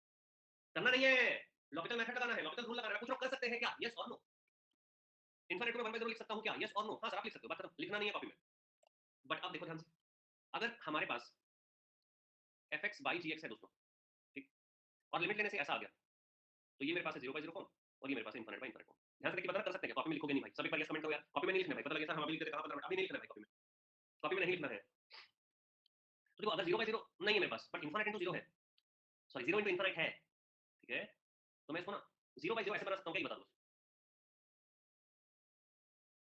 करना नहीं है, लॉपिटल मेथड लगाना है, लॉपिटल रूल लगाना है, पूछ रहा हूं कर सकते हैं क्या? यस और नो। इनफाइनाइट में 1/0 लिख सकता हूं क्या? यस और नो। हां सर आप लिख सकते हो, बात खत्म, लिखना नहीं है कॉपी में। बट अब देखो ध्यान से, अगर हमारे पास fx by gx है दोस्तों, ठीक, और लिमिट लेने से ऐसा आ गया, तो ये मेरे पास है 0/0 फॉर्म और ये मेरे पास है इनफाइनाइट बाय इनफाइनाइट फॉर्म। ध्यान से देखिए, पता कर सकते हैं क्या? कॉपी में लिखोगे नहीं भाई, सब एक बार यस कमेंट हो गया, कॉपी में नहीं लिखना भाई, पता लगे सर हम अभी लिख देते, कहां पता, अभी नहीं लिखना भाई कॉपी में, कॉपी में नहीं लिखना है। तो देखो अगर 0/0 नहीं है मेरे पास, बट इनफाइनाइट इंटू 0 है, सॉरी 0 इंटू इनफाइनाइट है, ठीक है? तो मैं इसको ना 0/0 ऐसे बना सकता हूं क्या? ये बता दो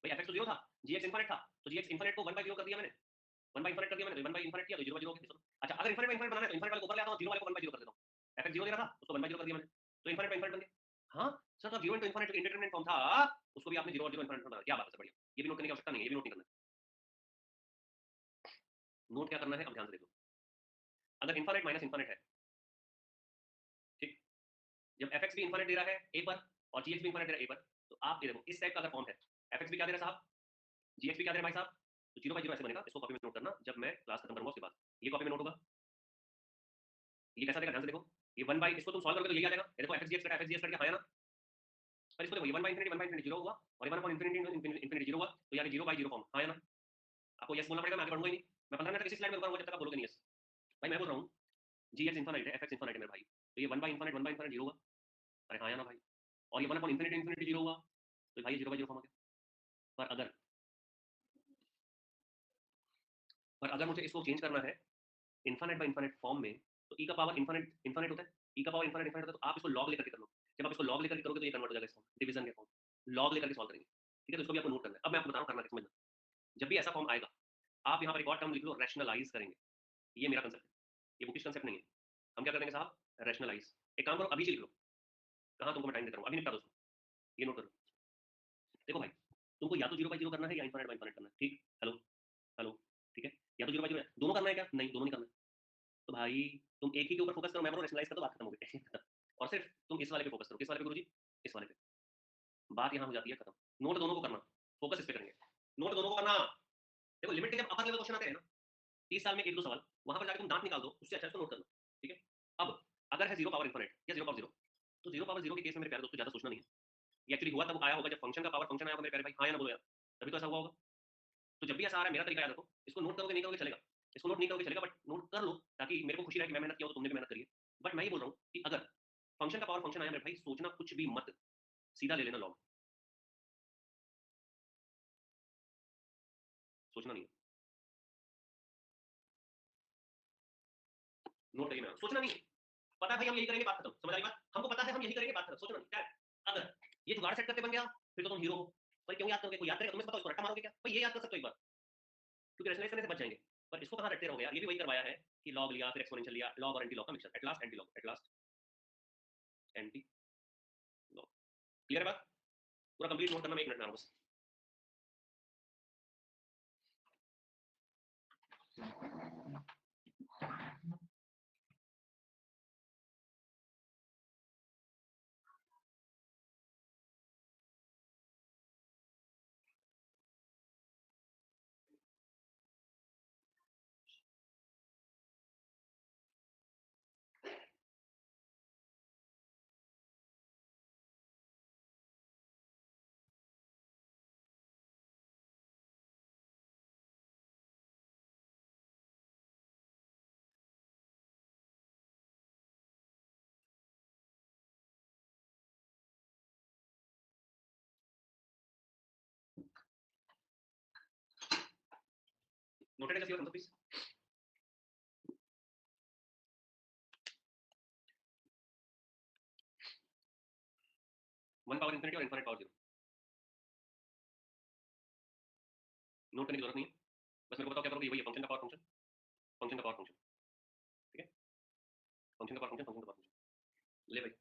भाई, fx तो 0 था, gx इनफाइनाइट था, तो gx इनफाइनाइट को 1/0 कर दिया मैंने, 1/इनफाइनाइट कर दिया मैंने, 1/इनफाइनाइट किया तो 0/0 हो गया। अच्छा अगर इनफाइनाइट बाय इनफाइनाइट बनाना है तो इनफाइनाइट वाले को ऊपर ले आता हूं, 0 वाले को 1/0 कर देता हूं। fx 0 दे रहा था, उसको 1/0 कर दिया मैंने, तो इनफाइनाइट बाय इनफाइनाइट बन गया। हां सर, तो 0 इंटू इनफाइनाइट जो इंडिटरमिनेट फॉर्म था, उसको भी आपने 0 और 0 इनफाइनाइट बना दिया, क्या बात है सर, बढ़िया। ये भी नोट करने की आवश्यकता नहीं है, ये भी नोट नहीं करना है। नोट क्या करना है, अब ध्यान से देखो, अगर इनफाइनाइट माइनस इनफाइनाइट है, ठीक, जब fx भी इनफाइनाइट दे रहा है a पर और gx भी इनफाइनाइट दे रहा है a पर, तो आप ये देखो इस टाइप का अगर फॉर्म है, fx भी क्या दे रहा है साहब, gx भी क्या दे रहा है भाई साहब, तो 0/0 ऐसे बनेगा। इसको कॉपी में नोट करना, जब मैं क्लास खत्म करूंगा उसके बाद ये कॉपी में नोट होगा। ये कैसा देगा, ध्यान से देखो, ये 1 बाई, इसको तुम सॉल्व करोगे तो यही आ जाएगा। ये देखो fx dx कटा, fx dx कट गया, हाँ या ना? पर इसको देखो, ये 1/∞ 0 हुआ और ये 1/∞ 0 हुआ, तो यानी 0/0 फॉर्म, हाँ या ना? आपको यस बोलना पड़ेगा, मैं आगे बढ़ूंगा ही नहीं। मैं 15 मिनट तक इसी स्लाइड में रुका रहूंगा जब तक आप बोलोगे नहीं यस। भाई मैं बोल रहा हूँ gx इनफाइनाइट है, fx इनफाइनाइट है मेरे भाई, तो ये 1/∞ 0 हुआ, अरे हाँ या ना भाई? और ये 1/∞ 0 हुआ, तो भाई ये 0/0 फॉर्म हो गया। पर अगर मुझे इसको चेंज करना है इनफाइनाइट बाय इनफाइनाइट फॉर्म में, तो e का पावर इनफाइनाइट इनफाइनाइट होता है, ई का पावर इनफाइनाइट इनफाइनाइट होता है, तो आप इसको लॉग लेकर के कर लो। जब आप इसको लॉग लेकर के करोगे तो ये कन्वर्ट हो जाएगा इस फॉर्म, डिवीजन के फॉर्म, लॉग लेकर के सॉल्व करेंगे, ठीक है? तो इसको भी आपको नोट करना है। अब मैं आपको बता रहा हूँ करना कैसे, समझना। जब भी ऐसा फॉर्म आएगा, आप यहाँ पर एक और टर्म लिख लो, रैशनलाइज करेंगे। ये मेरा कंसेप्ट है, ये बुकिश कंसेप्ट नहीं है। हम क्या करेंगे साहब, रैशनलाइज। एक काम करो, अभी से लिख लो, कहाँ तुमको मैं टाइम देता हूँ, अभी निपटा दो उसको, ये नोट करो। देखो भाई, तुमको या तो 0/0 करना है या इनफाइनाइट बाय इनफाइनाइट करना है, ठीक? हेलो, हेलो, ठीक है? या तो 0/0 दोनों करना है क्या? नहीं, दोनों नहीं करना है। तो भाई तुम एक ही के ऊपर फोकस करो, मैं बोलूँ रैशनलाइज कर दो, बात खत्म हो गई। और सिर्फ तुम इस वाले पे फोकस करो। किस वाले पे गुरुजी? इस वाले पे। बात यहाँ हो जाती है खत्म। नोट दोनों को करना, फोकस इस पे करेंगे। नोट दोनों को करना। देखो लिमिट के जब अपर लेवल क्वेश्चन आते हैं ना, 30 साल में 1-2 सवाल, वहां पर जाके तुम दांत निकाल दो, उससे अच्छा इसको नोट कर लो, ठीक है? अब अगर है 0 पावर इनफिनिट या 0/0, तो 0/0 के केस में मेरे प्यारे दोस्तों ज्यादा सोचना नहीं है। ये एक्चुअली हुआ तब आया होगा जब फंक्शन का पावर फंक्शन आया होगा मेरे प्यारे भाई, हाँ या ना बोलो यार, तभी तो ऐसा हुआ होगा। तो जब भी ऐसा आ रहा है, मेरा तरीका याद रखो, इसको नोट करोगे नहीं करोगे चलेगा, इसको नोट नहीं करोगे चलेगा, बट नोट कर लो ताकि मेरे को खुशी रहे कि मैं मेहनत किया हो तो तुमने भी मेहनत करी है। बट मैं ये बोल रहा हूँ कि अगर फंक्शन का पावर फंक्शन आया मेरे भाई, सोचना कुछ भी मत, सीधा ले लेना लॉग, सोचना नहीं है। नोट करिए, मैं सोचना नहीं है। पता है भाई हम यही करेंगे, बात खत्म, समझ आई बात? हमको पता है हम यही करेंगे, बात खत्म, सोचना नहीं क्या है? अगर ये जुगाड़ सेट करते बन गया, फिर तो तुम हीरो हो भाई। क्यों याद करोगे? कोई याद करेगा तुम्हें? बताओ, इसको रट्टा मारोगे क्या भाई? ये याद कर सकते हो एक बार, क्योंकि रैशनलाइज करने से बच जाएंगे। पर इसको कहां रटते रहोगे यार? ये भी वही करवाया है कि लॉग लिया, फिर एक्सपोनेंशियल लिया, लॉग और एंटी लॉग का mixture, at last anti log, at last anti log. Clear है बात? पूरा कंप्लीट नोट करना, मैं 1 मिनट में आ रहा हूं बस। Noted just your answer please. 1 power infinity और इनफिनिट पावर 0, नोट करने की जरूरत नहीं है। बस मेरे को बताओ क्या करोगे? वही फंक्शन का पावर फंक्शन, फंक्शन का पावर फंक्शन, ठीक है? फंक्शन का पावर फंक्शन, फंक्शन का पावर फंक्शन ले भाई।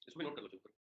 इसको भी नोट कर लो, चुप करो।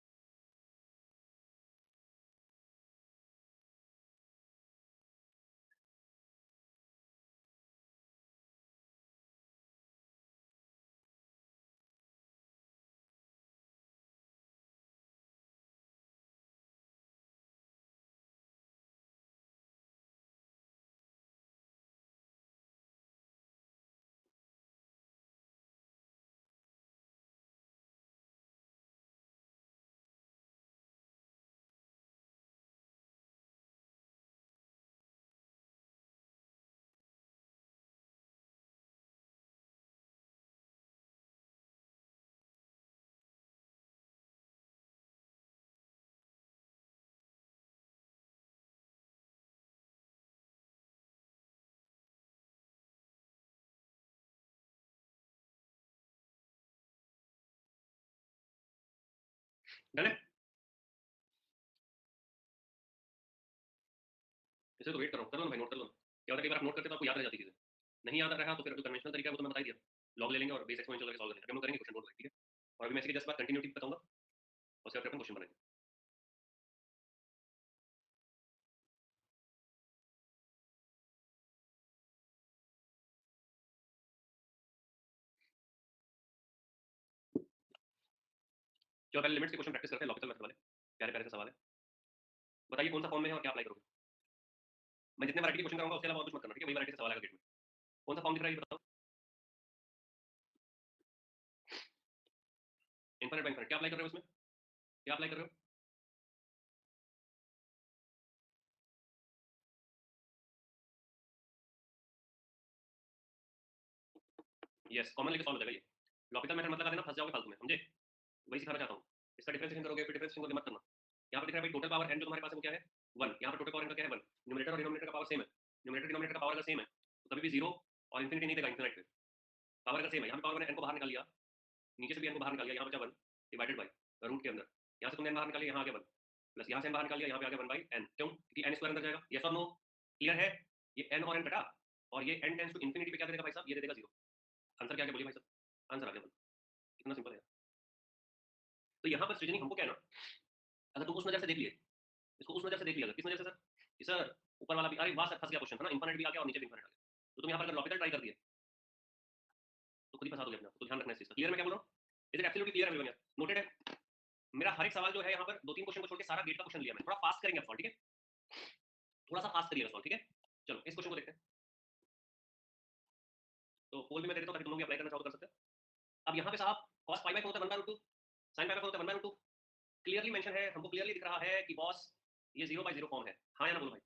डन है? इसे तो वेट करो, कर लो ना भाई, नोट कर लो ना। क्या होता है, कई बार आप नोट करते हो तो आपको याद रह जाती चीजें, नहीं याद रहा तो फिर जो कन्वेंशनल तरीका है वो तो मैं बता ही दिया, लॉग ले लेंगे और बेस एक्सपोनेंशियल करके सॉल्व करेंगे। हम लोग करेंगे क्वेश्चन, नोट, ठीक है? और अभी मैं इसी के जस्ट बाद कंटिन्यूटी बताऊंगा और उसके बाद अपन क्वेश्चन बनाएंगे। चलो पहले लिमिट्स के क्वेश्चन प्रैक्टिस करते हैं, लॉजिकल मेथड वाले, प्यारे प्यारे से सवाल है। बताइए कौन सा फॉर्म में है और क्या अप्लाई करोगे? मैं जितने वैरायटी के क्वेश्चन कराऊंगा उसके अलावा और कुछ मत करना, ठीक है? वही वैरायटी से सवाल आएगा गेट में। कौन सा फॉर्म दिख रहा है ये बताओ? इनफिनिट बाय इनफिनिट, क्या अप्लाई कर रहे हो इसमें? क्या अप्लाई कर रहे हो? यस, कॉमन लेके सॉल्व हो जाएगा ये। लॉपिटल मेथड मतलब देना फंस जाओगे फालतू में, समझे? वही सिखाना चाहता हूँ। इसका डिफरेंशिएशन करोगे, फिर डिफरेंशिएशन को मत करना। यहाँ पर दिख रहा है भाई टोटल पावर n जो तुम्हारे पास है वो क्या है 1, यहाँ पर टोटल पावर n का क्या है 1, न्यूमरेटर और डिनोमिनेटर का पावर सेम है, न्यूमरेटर डिनोमिनेटर का पावर अगर सेम है तो कभी भी 0 और इन्फिनिटी नहीं देगा, इन्फिनिट पे पावर अगर सेम है। यहाँ पे पावर मैंने n को बाहर निकाल लिया, नीचे से भी n को बाहर निकाल लिया, यहाँ बचा 1 डिवाइडेड बाय रूट के अंदर, यहाँ से तुमने n बाहर निकाल लिया, यहाँ आ गया 1 प्लस यहाँ से n बाहर निकाल लिया, यहाँ पे आ गया 1 बाई n। क्यों? क्योंकि n स्क्वायर अंदर जाएगा। यस और नो? क्लियर है? ये n और n घटा और ये n टेंड्स टू इन्फिनिटी पे क्या दे देगा भाई साहब? ये दे देगा 0। आंसर क्या आ गया बोलिए भाई साहब? आंसर आ गया 1। कितना सिंपल है। तो यहाँ पर सृजनी हमको क्या है ना, अगर तुम उस नजर से देख लिए, इसको उस नजर से देख लिया, किस नजर से सर? कि सर ऊपर वाला भी, अरे वाह सर फंस गया क्वेश्चन है ना, इंफिनिट भी आ गया और नीचे भी इंफिनिट आ गया। तो तुम यहाँ पर अगर लॉपिटल ट्राई कर दिए तो खुद ही फंसा दोगे अपने आप। तो ध्यान रखना इस चीज का। क्लियर मैं क्या बोल रहा हूँ? Is it absolutely clear everyone? Noted है? मेरा हर एक सवाल जो है यहाँ पर 2-3 क्वेश्चन को छोड़ के सारा गेट का क्वेश्चन लिया मैंने। थोड़ा फास्ट करेंगे सॉल्व, ठीक है? थोड़ा सा फास्ट करिएगा सॉल्व, ठीक है? चलो इस क्वेश्चन को देखते हैं। तो पोल भी मैं दे देता हूँ ताकि तुम लोग भी अप्लाई करना चाहो तो कर सकते हैं। अब यहाँ पे साहब cos पाई बाय 4 होता है 1/√2, sin पाई बाय 4 होता है 1/√2। क्लियरली मेंशन है, हमको क्लियरली दिख रहा है कि बॉस ये 0/0 फॉर्म है। हाँ या ना बोलो भाई?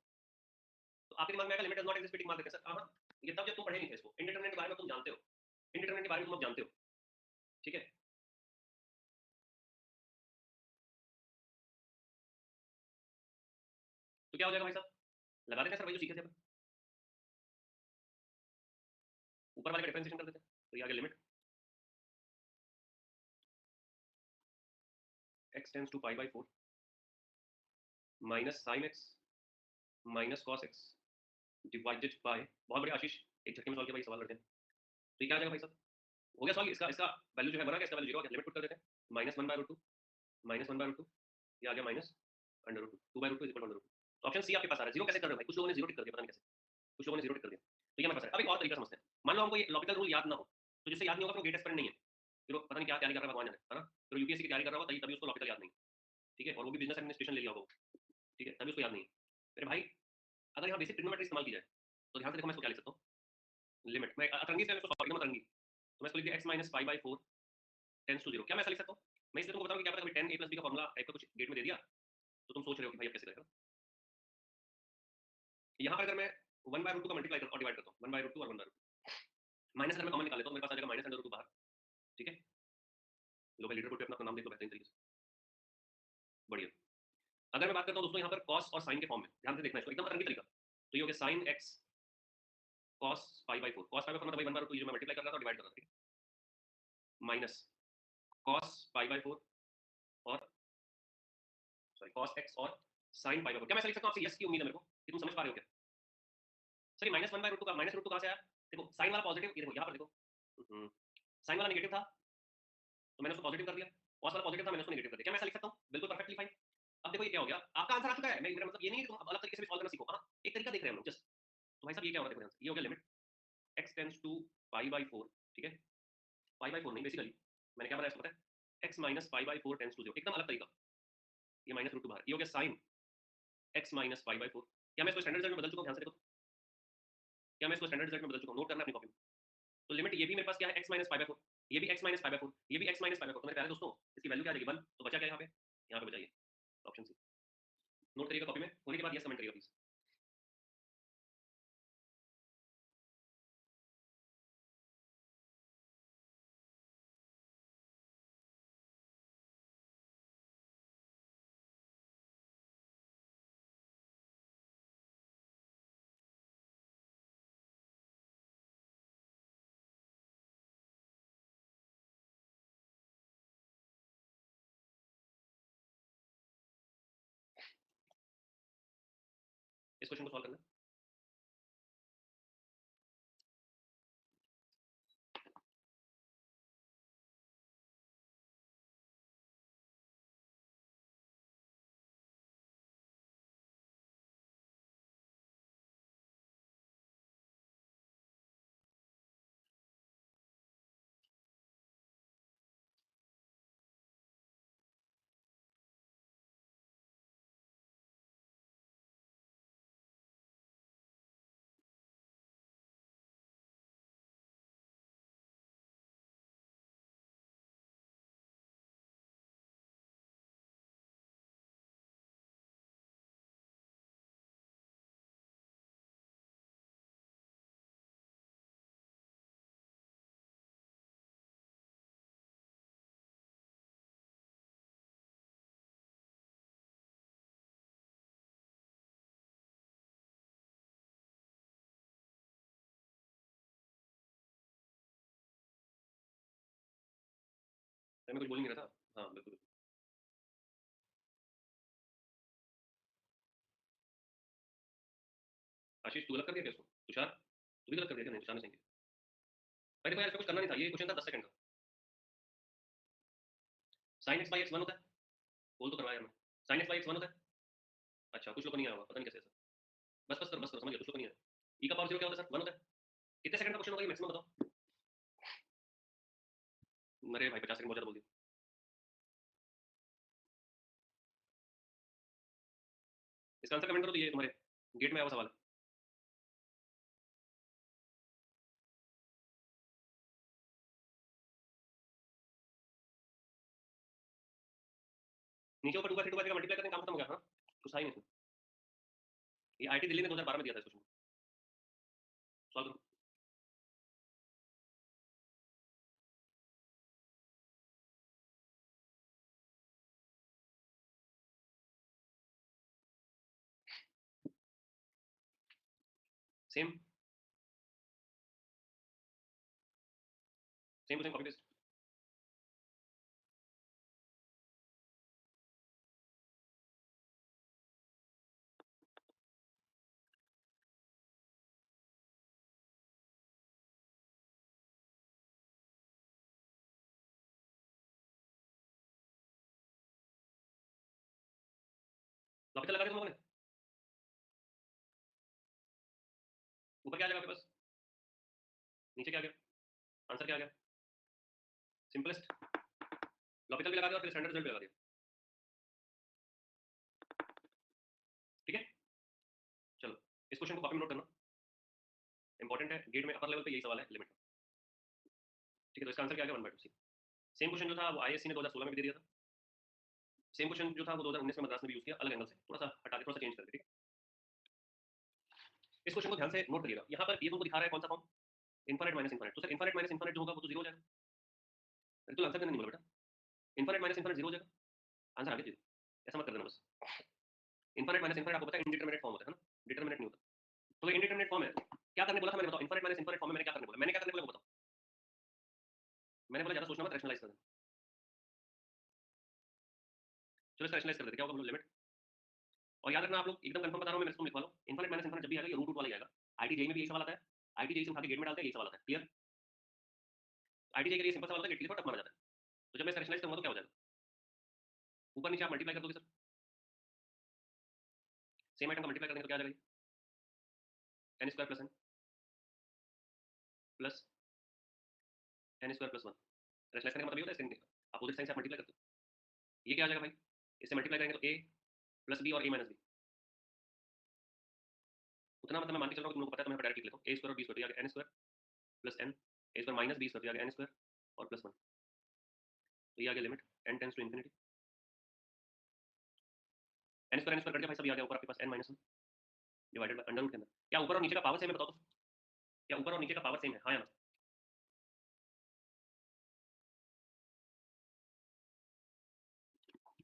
तो आपके दिमाग में आएगा लिमिट डज नॉट एग्जिस्ट, टिक मार देते हैं सर। हाँ, ये तब जब तुम पढ़े नहीं थे इसको। इंडिटरमिनेट के बारे में तुम जानते हो, इंडिटरमिनेट के बारे में तुम अब जानते हो, ठीक है? तो क्या हो जाएगा भाई साहब? लगा देते हैं सर वही जो सीखे थे अपन, ऊपर वाले का डिफरेंशिएशन कर देते हैं। तो ये आ गया limit x tends to pi by 4 minus sin x minus cos x divided by, बहुत बढ़िया आशीष, एक झटके में सॉल्व किया भाई, सवाल करते हैं। तो ये क्या आ जाएगा भाई साहब? हो गया सॉल्व। इसका इसका वैल्यू जो है बना गया, इसका वैल्यू 0 आ गया। लिमिट पुट कर देते हैं, -1/√2 -1/√2, ये आ गया -√2, 2/√2 इज इक्वल टू √2। तो ऑप्शन सी आपके पास आ रहा है। 0 कैसे कर रहे हो भाई? कुछ लोगों ने 0 टिक कर दिया, पता नहीं कैसे। कुछ लोगों ने 0 टिक कर दिया। तो ये हमारे पास है। अब एक और तरीका समझते हैं। मान लो हमको ये लॉजिकल रूल याद ना हो, तो जिससे याद नहीं होगा फिर वो गेट एस्पिरेंट नहीं है, फिर वो पता नहीं क्या तैयारी कर रहा है भगवान जाने, है ना? फिर यूपीएससी की तैयारी कर रहा होगा तभी तभी उसको लॉजिकल याद नहीं है, ठीक है? और वो भी बिजनेस एडमिनिस्ट्रेशन ले लिया होगा वो, ठीक है? तभी उसको याद नहीं है। मेरे भाई अगर यहाँ बेसिक ट्रिग्नोमेट्री इस्तेमाल की जाए तो ध्यान से देखो मैं इसको क्या लिख सकता हूँ। लिमिट मैं अतरंगी से इसको सॉल्व अतरंगी, तो मैं इसको लिख दिया x minus pi by 4 tends to 0। क्या मैं ऐसा लिख सकता हूँ? मैं इसलिए तुमको बताऊँ कि क्या पता कभी 10 a प्लस b का फॉर्मूला टाइप का कुछ गेट में दे दिया तो तुम सोच रहे हो कि भाई अब कैसे करेगा। यहाँ पर अगर मैं 1/√2 का मल्टीप्लाई और डिवाइड करता हूँ, 1/√2 और 1/√2 माइनस अगर मैं कॉमन निकाल लेता हूँ तो मेरे पास आ जाएगा -√2 बाहर, ठीक है? लो भाई लीडर बोर्ड पे अपना नाम देख लो बेहतरीन तरीके से, बढ़िया। अगर मैं बात करता हूँ दोस्तों यहाँ पर cos और sin के फॉर्म में, ध्यान से देखना इसको एकदम अतरंगी तरीका। तो ये हो गया sin x cos pi by 4, cos pi by 4 मतलब भाई 1/√2 जो मैं मल्टीप्लाई कर रहा था और डिवाइड कर रहा था, ठीक है? माइनस cos पाई बाई 4 और सॉरी cos x और sin पाई बाई 4। क्या मैं ऐसा लिख सकता हूँ? आपसे यस की उम्मीद है मेरे को कि तुम समझ पा रहे हो क्या? सर ये -1/√2 का -√2 कहाँ से आया? देखो sin वाला पॉजिटिव, ये देखो यहाँ पर देखो, sin वाला नेगेटिव था तो मैंने उसको पॉजिटिव कर दिया, cos वाला पॉजिटिव था मैंने उसको नेगेटिव कर दिया। क्या मैं ऐसा लिख सकता हूँ? बिल्कुल परफेक्टली फाइन। अब देखो ये क्या हो गया, आपका आंसर आ चुका है। मेरा मतलब ये नहीं है कि तुम अलग तरीके से भी सॉल्व करना सीखो, हाँ एक तरीका देख रहे हैं हम लोग जस्ट। तो भाई साहब ये क्या हो रहा है देखो ध्यान से, ये हो गया limit x tends to pi by 4, ठीक है? पाई बाई 4 नहीं, बेसिकली मैंने क्या बनाया इसको पता है? x minus pi by 4 tends to 0, एकदम अलग तरीका। ये -√2 बाहर, ये हो गया sin x minus pi by 4। क्या मैं इसको स्टैंडर्ड रिजल्ट में बदल चुका हूँ? ध्यान से देखो, क्या मैं इसको स्टैंडर्ड रिजल्ट में बदल चुका हूँ? नोट करना अपनी कॉपी में। तो लिमिट ये भी मेरे पास क्या है? x माइनस पाई बाई 4, ये भी x माइनस पाई बाई 4, ये भी x माइनस पाई बाई 4। तो मेरे प्यारे दोस्तों इसकी वैल्यू क्या आ जाएगी 1। तो बचा क्या यहाँ पे? यहाँ पे बचाइए ऑप्शन सी। नोट करिएगा कॉपी में, होने के बाद यस कमेंट करिएगा प्लीज। इस क्वेश्चन को सॉल्व करना मैं कुछ बोल नहीं रहा था। हाँ बिल्कुल बिल्कुल। आशीष तू गलत कर दिया क्या उसको? तुषार तू भी गलत कर दिया क्या? नहीं तुषार ने सही किया। भाई देखो यार इसमें कुछ करना नहीं था, ये क्वेश्चन था 10 सेकंड का। Sine x by x one होता है। बोल तो करवाया मैं। Sine x by x one होता है। अच्छा कुछ लोग को नहीं आया होगा, पता नहीं कैसे ऐसा। बस करो समझ गया, कुछ लोग को नहीं आया। ई का पावर जीरो क्या होता है सर? वन होता है। कितने सेकंड का क्वेश्चन होगा ये मैक्सिमम बताओ। अरे भाई 50 सेकंड बहुत ज्यादा बोल दिया। इसका आंसर कमेंट करो, तो ये तुम्हारे गेट में आया हुआ सवाल है। नीचे ऊपर 2 बाई 3 मल्टीप्लाई करने का काम खत्म हो गया। हाँ कुछ था ही नहीं इसमें। ये आईटी दिल्ली ने 2012 में दिया था इस क्वेश्चन को। सॉल्व करो। Same same to same copy paste. L'Hopital लगा दिया तुम लोगों ने? ऊपर क्या आ जाएगा आपके पास? नीचे क्या आ गया? आंसर क्या आ गया? सिंपलेस्ट। लॉपिटल भी लगा दिया और फिर स्टैंडर्ड रिजल्ट भी लगा दिया। ठीक है चलो, इस क्वेश्चन को कॉपी में नोट करना इंपॉर्टेंट है। गेट में अपर लेवल पे यही सवाल है लिमिट का। ठीक है तो इसका आंसर क्या आ गया? 1/2 सी। सेम क्वेश्चन जो था वो आईएससी ने 2016 में भी दे दिया था। सेम क्वेश्चन जो था वो 2019 में मद्रास में भी यूज किया, अलग एंगल से, थोड़ा सा हटा के, थोड़ा सा चेंज करके। ठीक है? इस क्वेश्चन को ध्यान से नोट करिएगा। यहाँ पर ये तुमको दिखा रहा है कौन सा फॉर्म? Infinite minus infinite. तो सर इनफाइनाइट माइनस इनफाइनाइट जो होगा वो तो जीरो हो जाएगा। अरे तो आंसर देना नहीं बोला बेटा। इनफाइनाइट माइनस इनफाइनाइट जीरो हो जाएगा, आंसर आगे जीरो। ऐसा मत कर देना बस। इनफाइनाइट माइनस इनफाइनाइट आपको पता है इंडिटरमिनेट फॉर्म होता है ना? डिटरमिनेट नहीं होता। तो ये इंडिटरमिनेट फॉर्म है। क्या करने बोला था मैंने? बताओ। इनफाइनाइट माइनस इनफाइनाइट फॉर्म में मैंने क्या करने बोला? मैंने क्या करने बोला वो बताओ। मैंने बोला ज्यादा सोचना मत, रैशनलाइज कर देना। चलो इसका रैशनलाइज कर देते, क्या होगा? लिमिट। और याद रखना आप लोग, एकदम कंफर्म बता रहा हूं मैं, इसको लिखवा लो। इनफाइनाइट माइनस इनफाइनाइट जब भी आएगा ये रूट रूट वाला ही आएगा। आईटी जेई में भी यही सवाल आता है। आईटी जेई से उठा के गेट में डालते हैं, यही सवाल आता है। क्लियर? आईटी जेई के लिए सिंपल सवाल होता है, गेट के लिए थोड़ा टफ माना जाता है। तो जब मैं इसका रैशनलाइज करूंगा तो क्या हो जाएगा? ऊपर नीचे आप मल्टीप्लाई कर दोगे सर। सेम आइटम का मल्टीप्लाई करेंगे तो क्या आ जाएगा? N square plus n plus n square plus one. Rationalise करने का मतलब ये होता है इसके अपोजिट साइन से आप मल्टीप्लाई करते हो। ये क्या आ जाएगा भाई? इससे मल्टीप्लाई करेंगे तो ए प्लस बी और ए माइनस बी। उतना मतलब मैं मान के चल रहा हूँ कि तुम लोगों को पता है, तो मैं डायरेक्ट लिख लेता हूँ। ए स्क्वायर और बी स्क्वायर, तो ये आ गया N square plus N. A square minus B square, तो ये आ गया एन स्क्वायर और प्लस वन। तो ये आ गया limit N tends to infinity. N square cut गया भाई, सब ये आ गया ऊपर आपके पास N minus one divided by under root के अंदर। क्या ऊपर और नीचे का पावर सेम है? बताओ तो। क्या ऊपर और नीचे का पावर सेम है, हाँ या ना?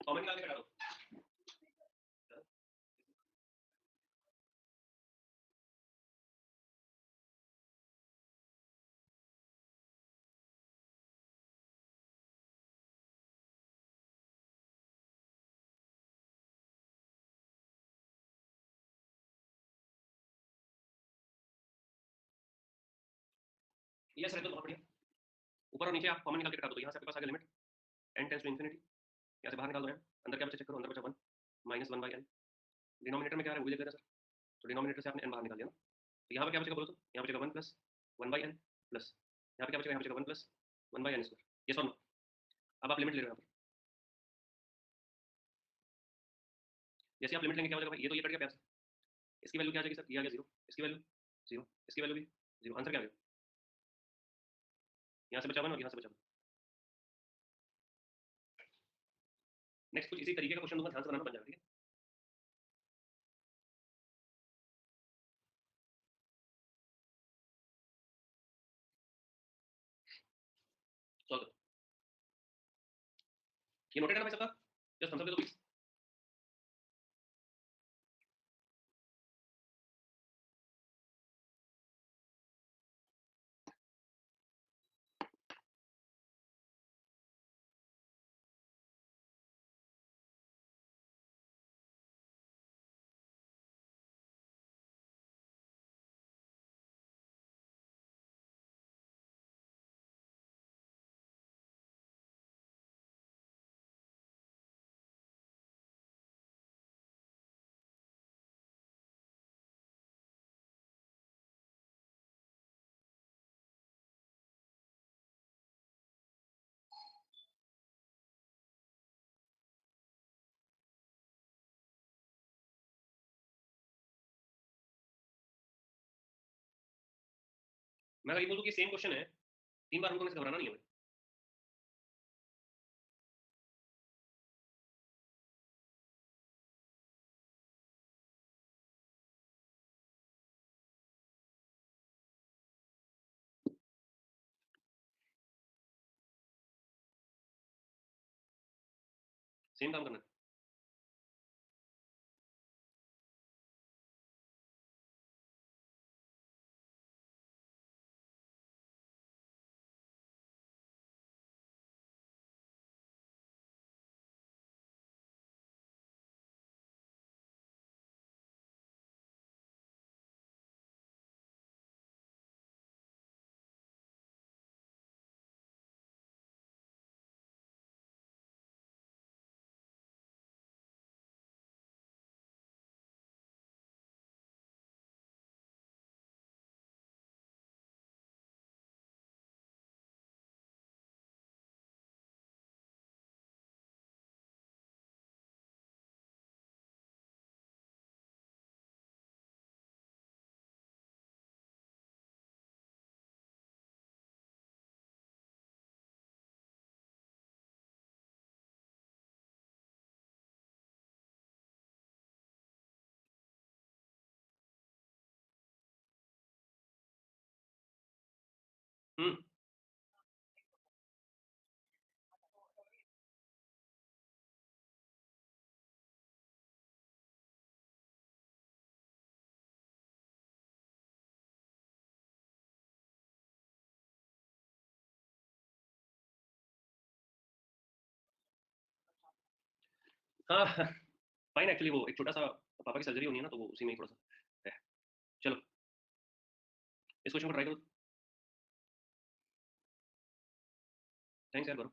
कॉमन निकाल के हटा दो। ये सर तो बहुत बढ़िया। ऊपर और नीचे आप कॉमन निकाल के हटा दो, तो यहाँ से आपके पास आ गया limit N tends to infinity. यहाँ से बाहर निकाल दो एन, अंदर क्या बचा चेक करो। अंदर बचा one minus one by n. Denominator में क्या है वो भी देख लेना सर। तो डिनोमिनेटर से आपने एन बाहर निकाल दिया ना, तो यहाँ पर क्या बचेगा बोलो तो? यहाँ बचेगा one plus one by n plus, यहाँ पे क्या बचेगा? यहाँ बचेगा one plus one by n square. ये सॉल्व। अब आप लिमिट ले रहे हो यहाँ पर। जैसे आप लिमिट लेंगे क्या हो जाएगा भाई? ये तो ये कट गया प्यार से। इसकी वैल्यू क्या आ जाएगी सर? ये आ गया जीरो। इसकी वैल्यू जीरो, इसकी वैल्यू भी जीरो। आंसर क्या आ गया? यहाँ से बचा वन और यहाँ से बचा वन। नेक्स्ट कुछ इसी तरीके का क्वेश्चन दूंगा, ध्यान से बनाना, बन जाएगा। ठीक है सॉल्व करो। ये नोटेड है ना भाई सबका? जस्ट थम्स अप दे दो प्लीज। मैं अगर ये बोलूँ कि सेम क्वेश्चन है 3 बार रूट करने से घबराना नहीं है भाई। सेम काम करना है। हम्म। हाँ फाइन एक्चुअली वो एक छोटा सा पापा की सर्जरी होनी है ना, तो वो उसी में ही थोड़ा सा है। चलो इस क्वेश्चन को ट्राई करो। थैंक्स यार bro.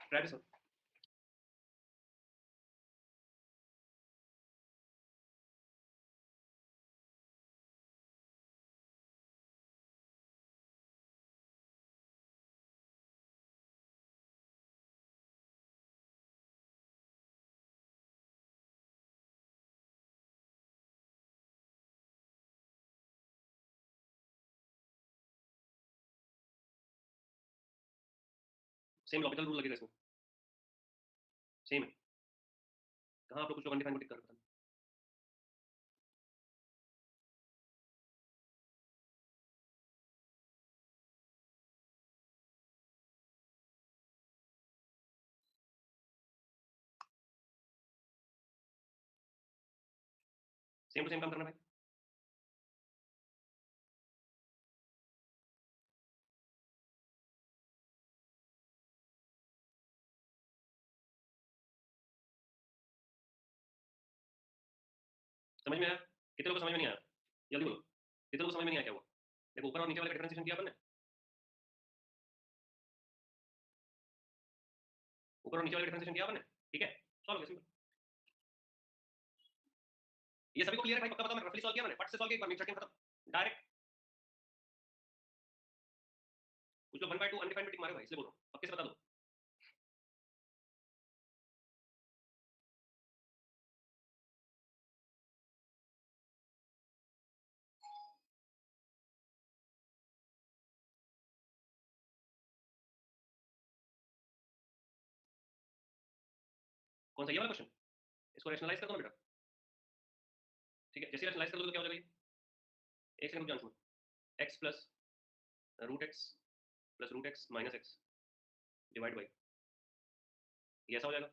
Try this. Same logical rule लगेगा इसमें। सेम है। कहाँ आप लोग कुछ लोग अनडिफाइन को टिक कर रहे हैं? सेम टू सेम काम करना भाई। समझ में आया? कितने लोग को समझ में नहीं आया? जल्दी बोलो, कितने लोग को समझ में नहीं आया क्या हुआ? देखो ऊपर और नीचे वाले का डिफरेंशिएशन किया अपन ने। ऊपर और नीचे वाले का डिफरेंशिएशन किया अपन ने। ठीक है, सॉल्व हो गया सिंपल। ये सभी को क्लियर है भाई? पक्का बताओ, मैं रफली सॉल्व किया मैंने, फट से सॉल्व किया एक बार में, सेकंड खत्म डायरेक्ट। कुछ लोग 1/2 अनडिफाइंड पे टिक मारे भाई, इसलिए बोल रहा हूं, पक्के से बता दो। कौन सा ये वाला क्वेश्चन? इसको रैशनलाइज कर दो ना बेटा। ठीक है, जैसे रैशनलाइज कर दो तो क्या हो जाएगा ये? एक सेकंड रुक जाओ। X plus root x plus root x minus x divide by, ये ऐसा हो जाएगा।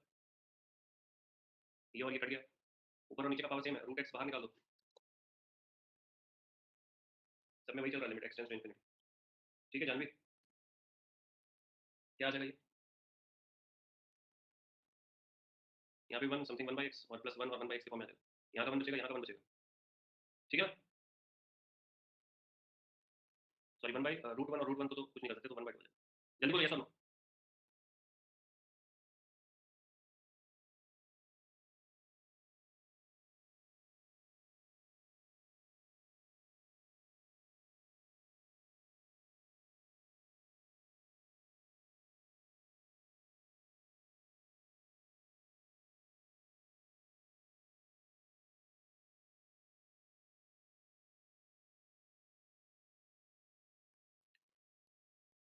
ये और ये कट गया, ऊपर और नीचे का पावर सेम है, रूट एक्स बाहर निकाल दो। सब में वही चल रहा है, limit x tends to infinity. ठीक है जानवी, क्या आ जाएगा ये? यहाँ पे one something one by x और प्लस वन और वन बाई एक्स के फॉर्म में आ जाएगा। यहाँ का वन बचेगा, यहाँ का वन बचेगा। ठीक है, sorry one by root one और रूट वन को तो कुछ नहीं कर सकते, तो वन बाई टू हो जाएगा। जल्दी बोलो यस और नो।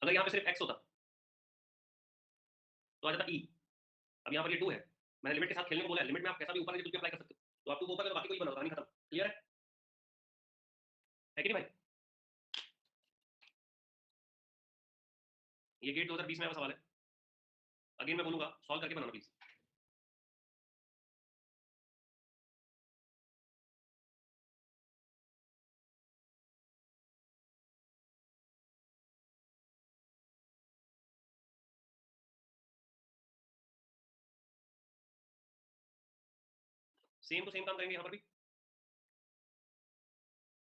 अगर यहाँ पे सिर्फ x होता तो आ जाता e। अब यहाँ पर ये 2 है, मैंने लिमिट के साथ खेलने को बोला है, लिमिट में आप कैसा भी ऊपर नीचे कुछ भी अप्लाई कर सकते हो, तो आप 2 को ऊपर करो बाकी कोई बना कहानी खत्म। क्लियर है कि नहीं भाई? ये गेट 2020 में आया सवाल है, अगेन मैं बोलूंगा सॉल्व करके बनाना प्लीज। सेम टू सेम काम करेंगे यहाँ पर भी,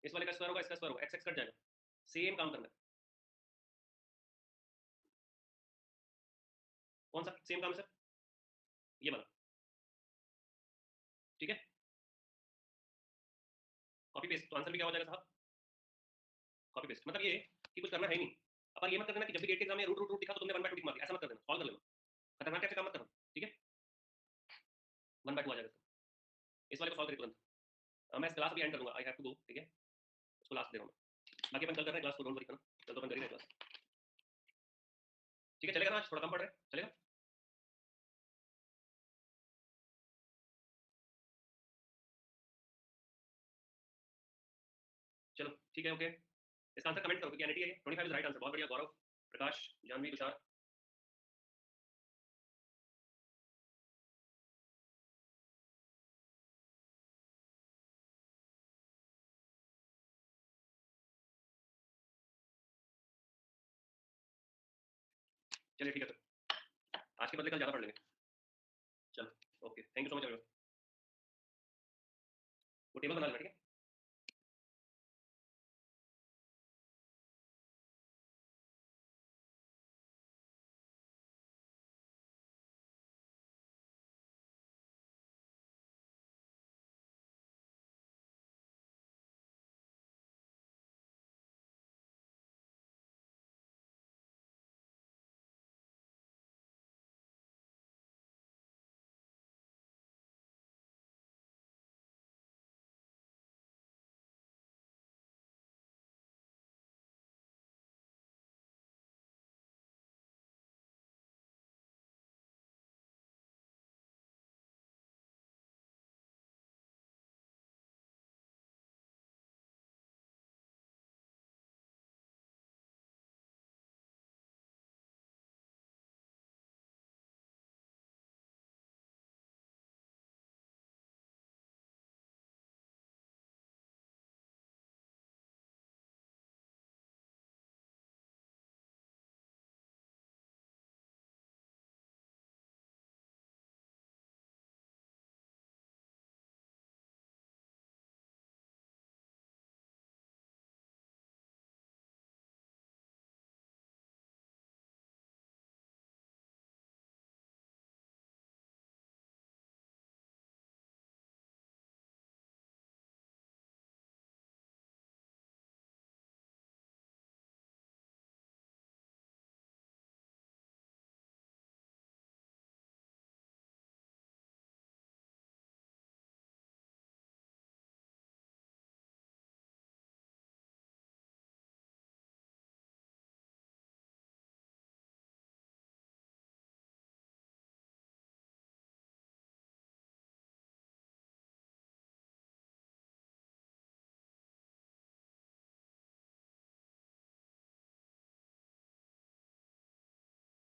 इस वाले का स्क्वायर होगा, इसका स्क्वायर होगा, एक्स एक्स कट जाएगा, सेम काम करना है। कौन सा सेम काम है सर? ये वाला, ठीक है, कॉपी पेस्ट, तो आंसर भी क्या हो जाएगा साहब? Copy paste. मतलब ये कि कुछ करना है ही नहीं। अपन ये मत कर देना कि जब भी गेट के एग्जाम में रूट रूट रूट दिखा तो तुमने 1/2 टिक मार दिया, ऐसा मत कर देना, सॉल्व कर लेना, खतरनाक ऐसे काम मत करना, ठीक है? 1/2 आ जाएगा। इस वाले को सॉल्व करें तुरंत। मैं इस क्लास भी एंड करूंगा, आई हैव टू गो, ठीक है, उसको लास्ट दे रहा हूँ मैं, बाकी अपन कल कर रहे हैं क्लास को, डोंट वरी करना, कल तो अपन कर ही रहे हैं क्लास, ठीक है? चलेगा ना? आज थोड़ा कम पड़ रहा है, चलेगा? चलो ठीक है, ओके। इसका आंसर कमेंट करो क्योंकि एनईटी है, 25 इज राइट आंसर। बहुत बढ़िया गौरव, प्रकाश, जानवी, तुषार। चलिए ठीक है सर, आज के बदले कल ज्यादा पढ़ लेंगे। चलो okay, thank you so much. वो टेबल बना लेना, ठीक है?